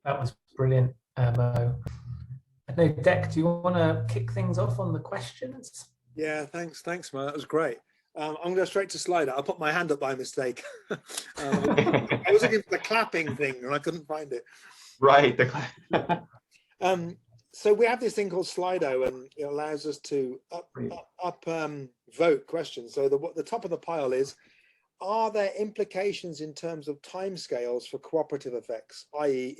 A: That was brilliant, Mo. I know, Dec, do you want to kick things off on the questions?
C: Yeah, thanks, Mo. That was great. I'm going to go straight to Slido. I'll put my hand up by mistake. I was looking for the clapping thing and I couldn't find it.
B: Right.
C: So we have this thing called Slido, and it allows us to vote questions. So the top of the pile is, are there implications in terms of timescales for cooperative effects? I.e.,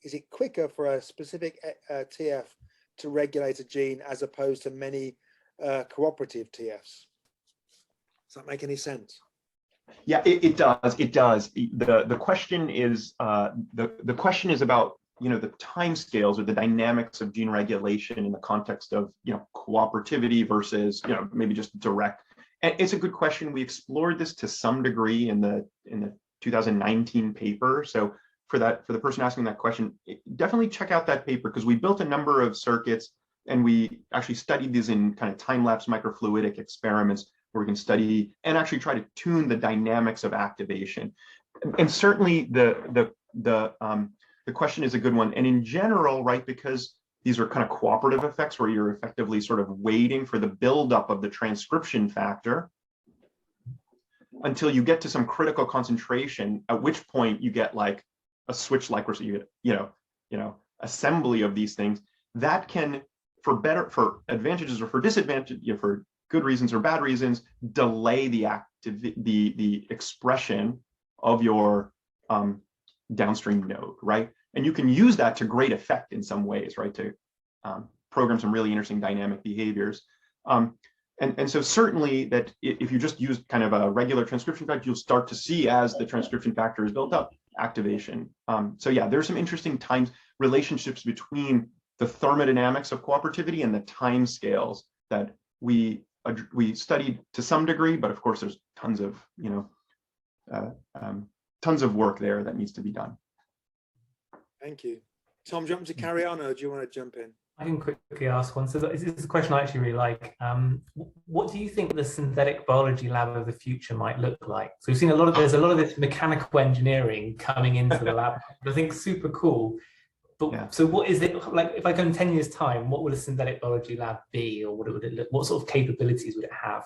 C: is it quicker for a specific TF to regulate a gene as opposed to many cooperative TFs? Does that make any sense?
B: Yeah, it does. It does. The question is the question is about the timescales or the dynamics of gene regulation in the context of cooperativity versus maybe just direct. And it's a good question. We explored this to some degree in the 2019 paper. So for the person asking that question, definitely check out that paper, because we built a number of circuits and we actually studied these in kind of time-lapse microfluidic experiments where we can study and actually try to tune the dynamics of activation. And certainly the question is a good one. And in general, right, because these are kind of cooperative effects where you're effectively sort of waiting for the buildup of the transcription factor until you get to some critical concentration, at which point you get like a switch-like, or so you get, assembly of these things that can, for advantages or for disadvantages, for good reasons or bad reasons, delay the expression of your downstream node, right? And you can use that to great effect in some ways, right, to program some really interesting dynamic behaviors. And so certainly that if you just use kind of a regular transcription factor, you'll start to see, as the transcription factor is built up, activation. So yeah, there's some interesting relationships between the thermodynamics of cooperativity and the time scales that we studied to some degree, but of course there's tons of work there that needs to be done.
C: Thank you. Tom, do you want me to carry on, or do you want to jump in?
A: I can quickly ask one. So this is a question I actually really like. What do you think the synthetic biology lab of the future might look like? So we've seen there's a lot of this mechanical engineering coming into the lab, which I think is super cool. But yeah. So what is it like, if I go in 10 years time, what would a synthetic biology lab be, or what would it look, what sort of capabilities would it have?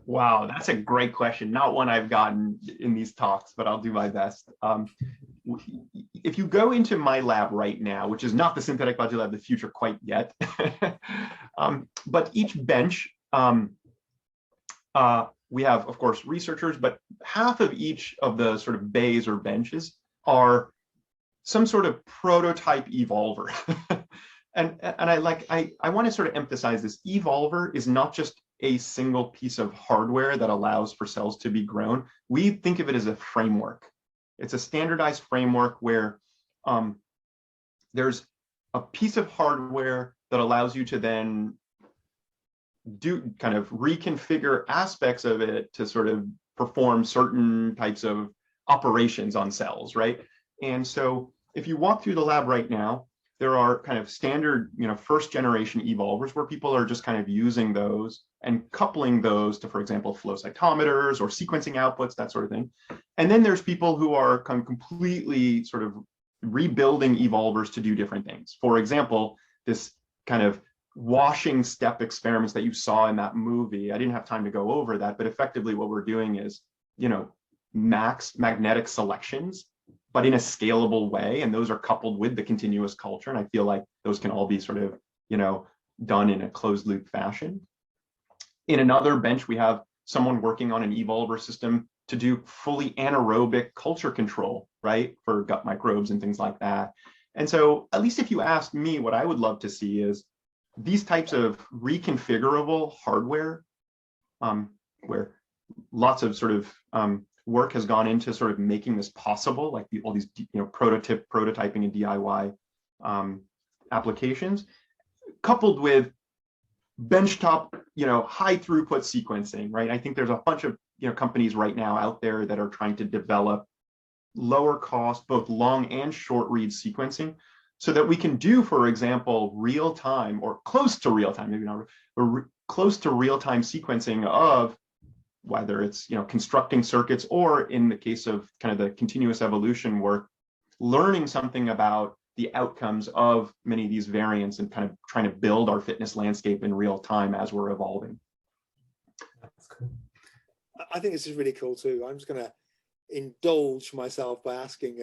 B: Wow, that's a great question. Not one I've gotten in these talks, but I'll do my best. If you go into my lab right now, which is not the synthetic biology lab of the future quite yet, but each bench, we have, of course, researchers, but half of each of the sort of bays or benches are some sort of prototype evolver. and I want to sort of emphasize this. Evolver is not just a single piece of hardware that allows for cells to be grown. We think of it as a framework. It's a standardized framework where there's a piece of hardware that allows you to then do kind of reconfigure aspects of it to sort of perform certain types of operations on cells, right? And so if you walk through the lab right now, there are kind of standard, first generation evolvers where people are just kind of using those and coupling those to, for example, flow cytometers or sequencing outputs, that sort of thing. And then there's people who are kind of completely sort of rebuilding evolvers to do different things. For example, this kind of washing step experiments that you saw in that movie. I didn't have time to go over that, but effectively what we're doing is, max magnetic selections, but in a scalable way. And those are coupled with the continuous culture. And I feel like those can all be sort of, done in a closed loop fashion. In another bench, we have someone working on an evolver system to do fully anaerobic culture control, right? For gut microbes and things like that. And so at least if you ask me, what I would love to see is these types of reconfigurable hardware, where lots of sort of work has gone into sort of making this possible, like all these prototyping and DIY applications, coupled with benchtop, high throughput sequencing, right? I think there's a bunch of companies right now out there that are trying to develop lower cost, both long and short read sequencing, so that we can do, for example, real time or close to real time, maybe not, close to real time sequencing of whether it's constructing circuits, or in the case of kind of the continuous evolution work, learning something about the outcomes of many of these variants and kind of trying to build our fitness landscape in real time as we're evolving.
A: That's cool.
C: I think this is really cool too. I'm just going to indulge myself by asking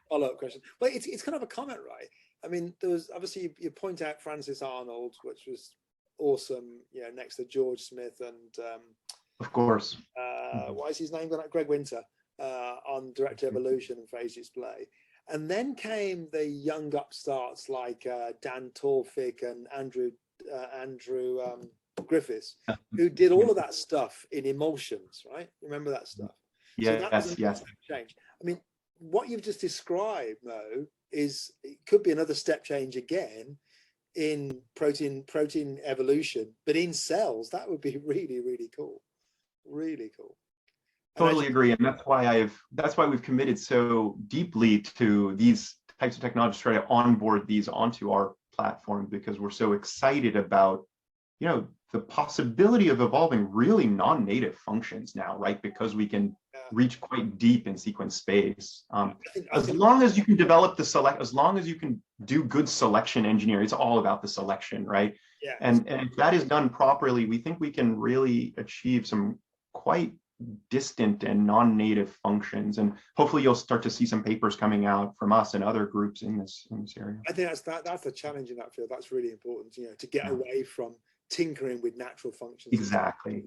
C: follow-up question. But it's kind of a comment, right? I mean, there was obviously, you point out Francis Arnold, which was awesome, next to George Smith and
B: of course,
C: what is his name? Greg Winter on direct evolution and phase display. And then came the young upstarts like Dan Torfik and Andrew Griffiths, who did all of that stuff in emulsions, right? Remember that stuff?
B: Yes,
C: so that was a step change. I mean, what you've just described, though, it could be another step change again in protein evolution, but in cells. That would be really, really cool. Really cool.
B: Totally agree, and that's why we've committed so deeply to these types of technologies, try to onboard these onto our platform, because we're so excited about the possibility of evolving really non-native functions now, right? Because we can reach quite deep in sequence space. As long as you can develop as long as you can do good selection engineering, it's all about the selection, right?
C: Yeah.
B: And if that is done properly, we think we can really achieve some quite distant and non-native functions, and hopefully you'll start to see some papers coming out from us and other groups in this area.
C: I think that's the challenge in that field. That's really important, to get away from tinkering with natural functions.
B: Exactly.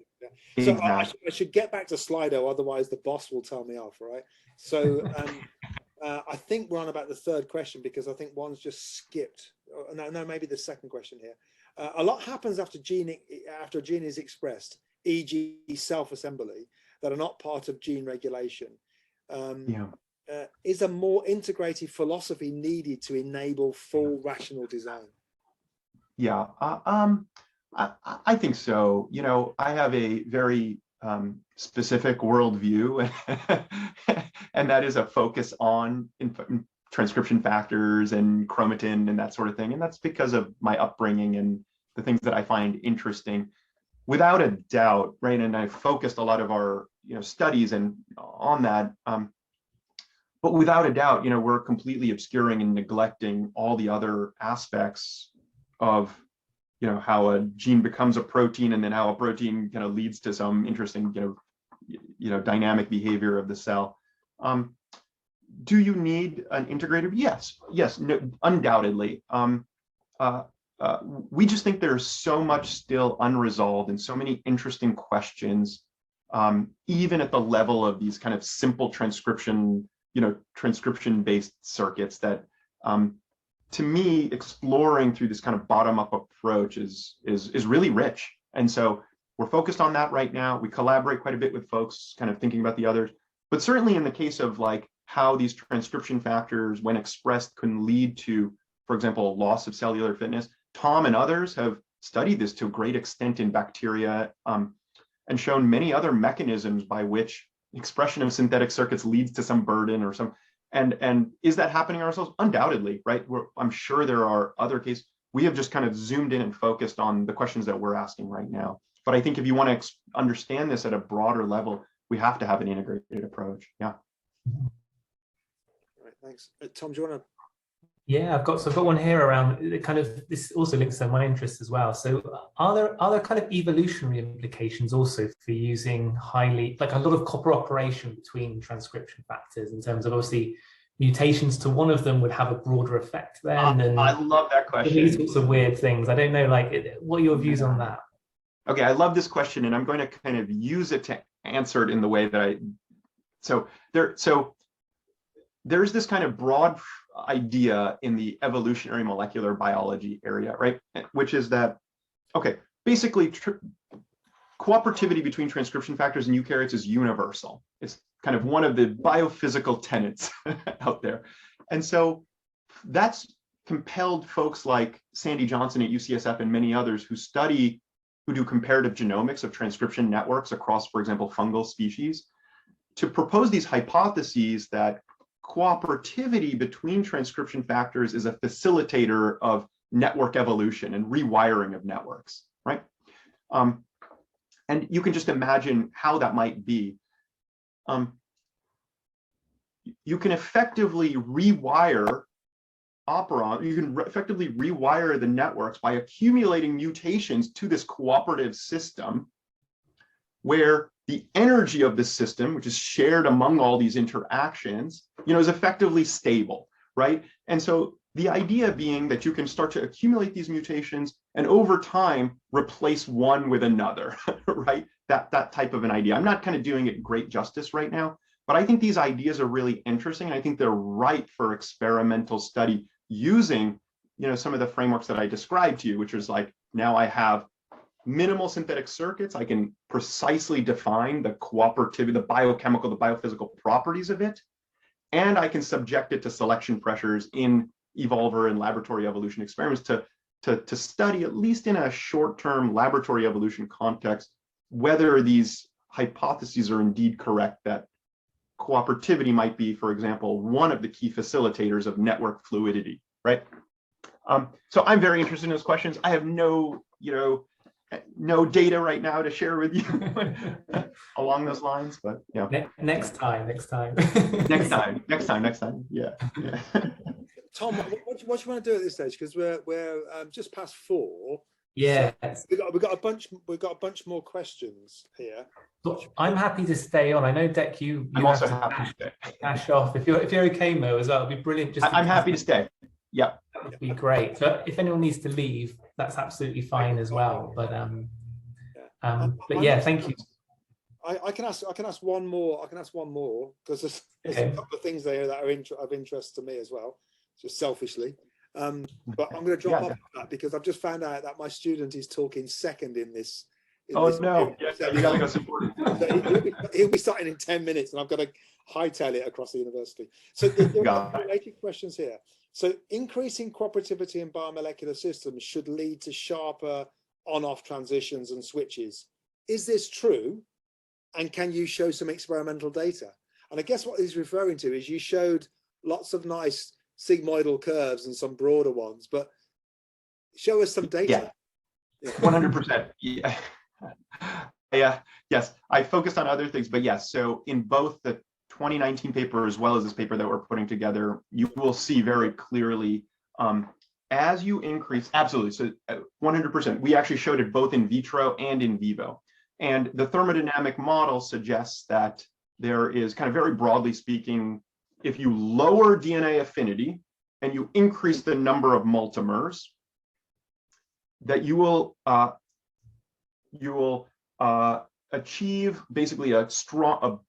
C: So exactly. I should get back to Slido, otherwise the boss will tell me off, right? So I think we're on about the third question, because I think one's just skipped. No, maybe the second question here. A lot happens after a gene is expressed, e.g. self-assembly, that are not part of gene regulation. Is a more integrated philosophy needed to enable full rational design?
B: Yeah, I think so. I have a very specific worldview, and that is a focus on transcription factors and chromatin and that sort of thing. And that's because of my upbringing and the things that I find interesting. Without a doubt, right? And I focused a lot of our studies and on that. But without a doubt, we're completely obscuring and neglecting all the other aspects of how a gene becomes a protein, and then how a protein kind of leads to some interesting dynamic behavior of the cell. Do you need an integrator? Yes, no, undoubtedly. We just think there's so much still unresolved and so many interesting questions, even at the level of these kind of simple transcription based circuits, that to me, exploring through this kind of bottom-up approach is really rich. And so we're focused on that right now. We collaborate quite a bit with folks kind of thinking about the others, but certainly in the case of like how these transcription factors, when expressed, can lead to, for example, loss of cellular fitness. Tom and others have studied this to a great extent in bacteria, and shown many other mechanisms by which expression of synthetic circuits leads to some burden or some. And is that happening ourselves? Undoubtedly, right? I'm sure there are other cases. We have just kind of zoomed in and focused on the questions that we're asking right now. But I think if you want to understand this at a broader level, we have to have an integrated approach. Yeah.
C: All right, thanks. Tom, do you want to?
A: Yeah, I've got one here around kind of, this also links to my interest as well. So are there kind of evolutionary implications also for using highly, like a lot of cooperation between transcription factors in terms of obviously mutations to one of them would have a broader effect then? And
B: I love that question.
A: These sorts of weird things. I don't know, like, what are your views on that?
B: Okay, I love this question, and I'm going to kind of use it to answer it in the way that there's this kind of broad idea in the evolutionary molecular biology area, right? Which is that, okay, basically cooperativity between transcription factors and eukaryotes is universal. It's kind of one of the biophysical tenets out there. And so that's compelled folks like Sandy Johnson at UCSF and many others who do comparative genomics of transcription networks across, for example, fungal species, to propose these hypotheses that cooperativity between transcription factors is a facilitator of network evolution and rewiring of networks, right? And you can just imagine how that might be. You can effectively rewire the networks by accumulating mutations to this cooperative system where the energy of the system, which is shared among all these interactions, is effectively stable, right? And so the idea being that you can start to accumulate these mutations and over time replace one with another, right? That type of an idea. I'm not kind of doing it great justice right now, but I think these ideas are really interesting, and I think they're ripe for experimental study using, some of the frameworks that I described to you, which is like, now I have minimal synthetic circuits. I can precisely define the cooperativity, the biochemical, the biophysical properties of it, and I can subject it to selection pressures in evolver and laboratory evolution experiments to study, at least in a short-term laboratory evolution context, whether these hypotheses are indeed correct, that cooperativity might be, for example, one of the key facilitators of network fluidity, right? So I'm very interested in those questions. I have no data right now to share with you along those lines, but yeah.
A: Next time.
B: next time. Yeah.
C: Tom, what do you want to do at this stage? Because we're just past 4.
A: Yeah.
C: So we've got a bunch more questions here.
A: So I'm happy to stay on. I know, Dec, you
B: I'm also happy to stay.
A: Dash off. If you're okay, Mo, as well, it'd be brilliant.
B: I'm happy to stay. Yeah.
A: That would be great. So if anyone needs to leave, that's absolutely fine as well. But yeah, thank you.
C: I can ask one more. Because there's a couple of things there that are of interest to me as well, just selfishly. But I'm going to drop off that because I've just found out that my student is talking second in this.
B: No! Yes, you got to go support him.
C: He'll be starting in 10 minutes, and I've got to hightail it across the university. So there are related questions here. So increasing cooperativity in biomolecular systems should lead to sharper on-off transitions and switches. Is this true? And can you show some experimental data? And I guess what he's referring to is you showed lots of nice sigmoidal curves and some broader ones, but show us some data.
B: Yeah, 100%. Yeah. Yeah. Yes, I focused on other things, but yes. So in both the 2019 paper as well as this paper that we're putting together, you will see very clearly as you increase, absolutely. So 100%. We actually showed it both in vitro and in vivo. And the thermodynamic model suggests that there is, kind of very broadly speaking, if you lower DNA affinity and you increase the number of multimers, that you will achieve basically a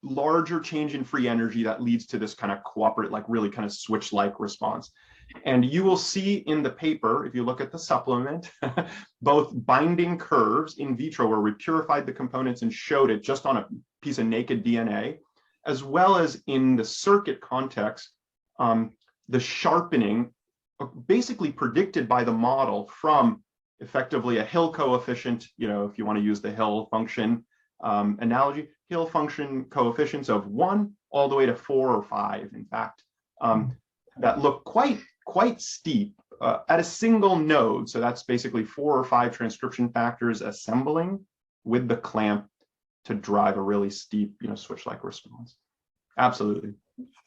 B: larger change in free energy that leads to this kind of cooperate, like really kind of switch-like response. And you will see in the paper, if you look at the supplement, both binding curves in vitro where we purified the components and showed it just on a piece of naked DNA, as well as in the circuit context, the sharpening basically predicted by the model from effectively a Hill coefficient, if you want to use the Hill function analogy, Hill function coefficients of 1 all the way to 4 or 5, in fact, that look quite steep at a single node. So that's basically 4 or 5 transcription factors assembling with the clamp to drive a really steep, switch-like response. Absolutely.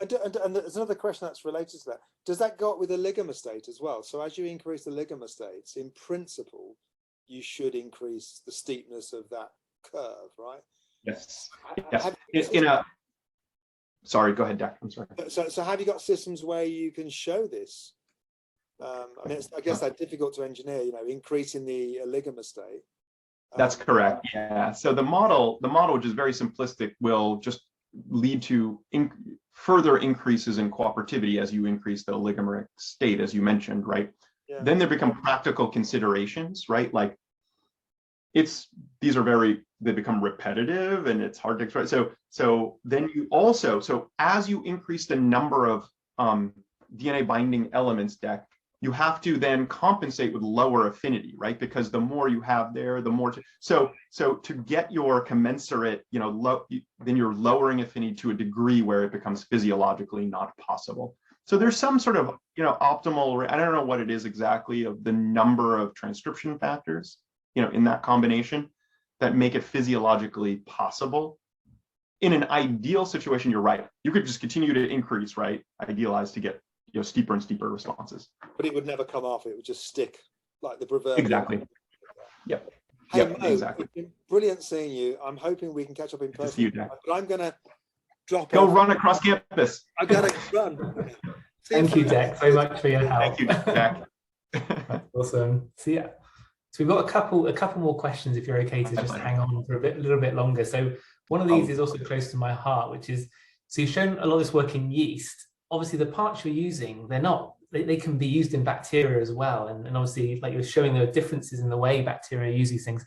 C: And there's another question that's related to that. Does that go up with the ligament state as well? So as you increase the ligament states, in principle, you should increase the steepness of that curve, right?
B: Yes. Yes. Sorry, go ahead, Dak. I'm sorry.
C: So have you got systems where you can show this? I mean, I guess that's difficult to engineer, increasing the ligament state.
B: That's correct. Yeah. So the model, which is very simplistic, will just lead to further increases in cooperativity as you increase the oligomeric state, as you mentioned, right?
C: Yeah.
B: Then there become practical considerations, right? Like they become repetitive and it's hard to express. So then as you increase the number of DNA binding elements, Dec, you have to then compensate with lower affinity, right? Because the more you have there, the more so to get your commensurate, then you're lowering affinity to a degree where it becomes physiologically not possible. So there's some sort of, optimal, I don't know what it is exactly, of the number of transcription factors, in that combination that make it physiologically possible. In an ideal situation, you're right. You could just continue to increase, right? Idealize to get steeper and steeper responses.
C: But it would never come off. It would just stick like the proverbial.
B: Exactly. Yep.
C: Hey,
B: yep.
C: Mo,
B: Exactly.
C: It's been brilliant seeing you. I'm hoping we can catch up in person.
B: See you, Jack.
C: But I'm going to drop
B: Go
C: off.
B: run across campus.
C: I got to run.
A: Thank you, Dec, very much for your help.
B: Thank you, Jack.
A: Awesome. So yeah. So we've got a couple more questions if you're okay to just hang on for a little bit longer. So one of these is also close to my heart, which is, so you've shown a lot of this work in yeast. Obviously the parts you're using, they can be used in bacteria as well. And obviously, like you're showing, there are differences in the way bacteria use these things.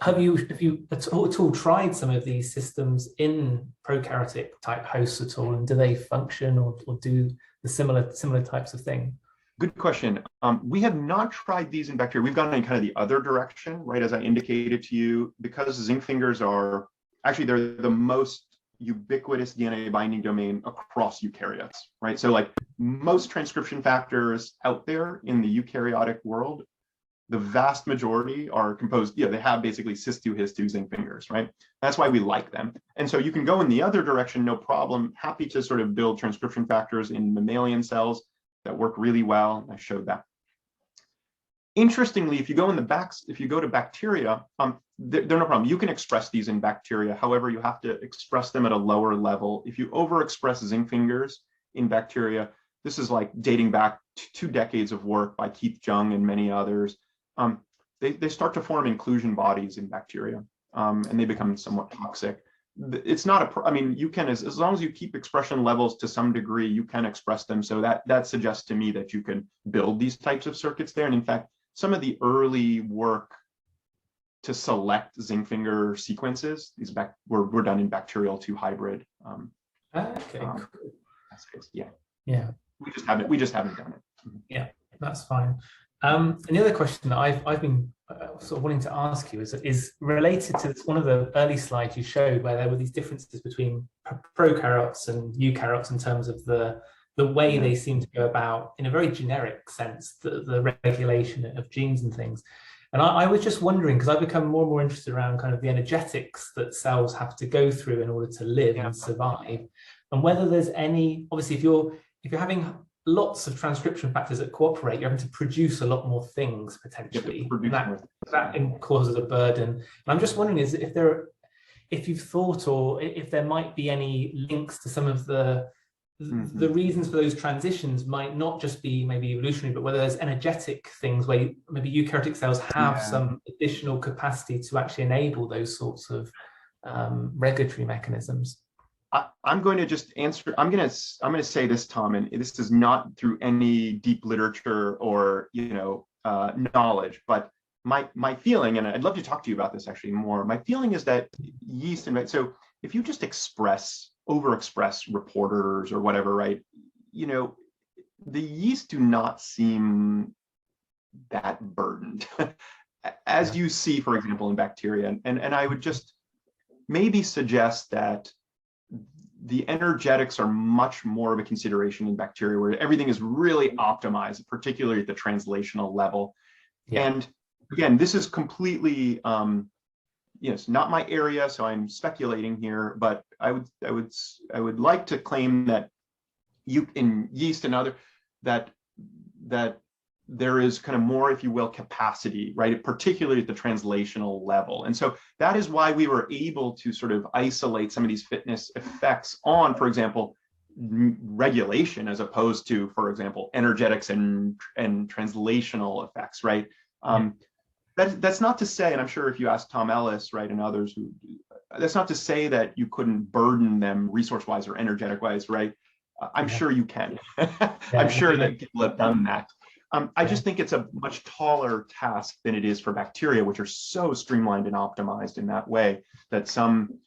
A: Have you at all tried some of these systems in prokaryotic type hosts at all? And do they function or do the similar types of thing?
B: Good question. We have not tried these in bacteria. We've gone in kind of the other direction, right? As I indicated to you, because zinc fingers they're the most ubiquitous DNA binding domain across eukaryotes, right? So like most transcription factors out there in the eukaryotic world, the vast majority are composed, they have basically cis2 his2 zinc fingers, right? That's why we like them. And so you can go in the other direction, no problem. Happy to sort of build transcription factors in mammalian cells that work really well. I showed that. Interestingly, if you go to bacteria, they're no problem. You can express these in bacteria. However, you have to express them at a lower level. If you overexpress zinc fingers in bacteria, this is like dating back to 2 decades of work by Keith Jung and many others. They start to form inclusion bodies in bacteria, and they become somewhat toxic. It's not you can, as long as you keep expression levels to some degree, you can express them. So that suggests to me that you can build these types of circuits there. And in fact, some of the early work to select zinc finger sequences, these were done in bacterial 2 hybrid.
A: Okay, cool.
B: Yeah. We just haven't done it.
A: Yeah, that's fine. And the other question that I've been sort of wanting to ask you is related to one of the early slides you showed, where there were these differences between prokaryotes and eukaryotes in terms of the way they seem to go about, in a very generic sense, the regulation of genes and things. And I was just wondering, because I've become more and more interested around kind of the energetics that cells have to go through in order to live and survive, and whether there's any, obviously if you're having lots of transcription factors that cooperate, you're having to produce a lot more things potentially. That causes a burden. And I'm just wondering if you've thought, or if there might be any links to some of the reasons for those transitions might not just be maybe evolutionary, but whether there's energetic things where maybe eukaryotic cells have some additional capacity to actually enable those sorts of regulatory mechanisms.
B: I'm going to just answer. I'm going to say this, Tom, and this is not through any deep literature or knowledge, but my feeling, and I'd love to talk to you about this actually more. My feeling is that yeast, and so if you just overexpress reporters or whatever, right? The yeast do not seem that burdened, as you see, for example, in bacteria. And I would just maybe suggest that the energetics are much more of a consideration in bacteria, where everything is really optimized, particularly at the translational level.
A: Yeah.
B: And again, this is completely, yes, not my area, so I'm speculating here, but I would like to claim that in yeast and other, that there is kind of more, if you will, capacity, right? Particularly at the translational level. And so that is why we were able to sort of isolate some of these fitness effects on, for example, regulation, as opposed to, for example, energetics and translational effects, right? That's not to say, and I'm sure if you ask Tom Ellis, right, and others, that's not to say that you couldn't burden them resource-wise or energetic-wise, right? I'm sure you can. I'm sure that people have done that. I just think it's a much taller task than it is for bacteria, which are so streamlined and optimized in that way that some,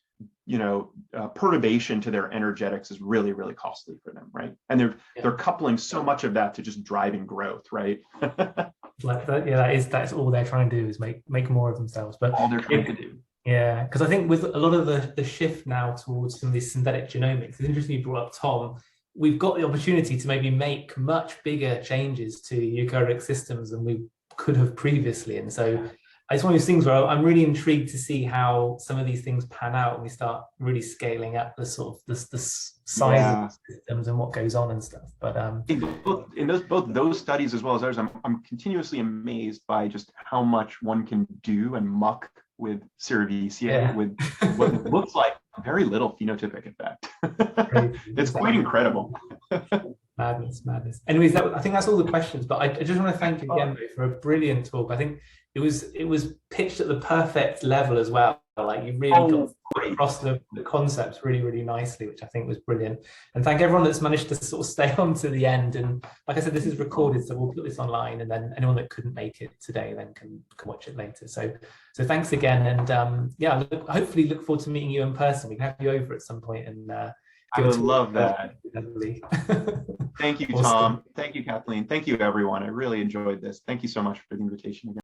B: perturbation to their energetics is really, really costly for them, right? And they're coupling so much of that to just driving growth, right?
A: That's all they're trying to do is make more of themselves. But
B: all they're trying to do.
A: Yeah, because I think with a lot of the shift now towards some of these synthetic genomics, it's interesting you brought up Tom. We've got the opportunity to maybe make much bigger changes to eukaryotic systems than we could have previously. And so it's one of those things where I'm really intrigued to see how some of these things pan out and we start really scaling up the sort of the size of the systems and what goes on and stuff. But
B: in both those studies as well as others, I'm continuously amazed by just how much one can do and muck with Cerevisia with what looks like very little phenotypic effect. It's quite incredible.
A: Madness. Anyways, I think that's all the questions, but I just want to thank you again for a brilliant talk. I think it was pitched at the perfect level as well. Like you really got across the concepts really, really nicely, which I think was brilliant. And thank everyone that's managed to sort of stay on to the end. And like I said, this is recorded, so we'll put this online, and then anyone that couldn't make it today then can watch it later. So thanks again, and hopefully look forward to meeting you in person. We can have you over at some point and
B: I would love that. Thank you,
A: Awesome.
B: Tom. Thank you, Kathleen. Thank you, everyone. I really enjoyed this. Thank you so much for the invitation again.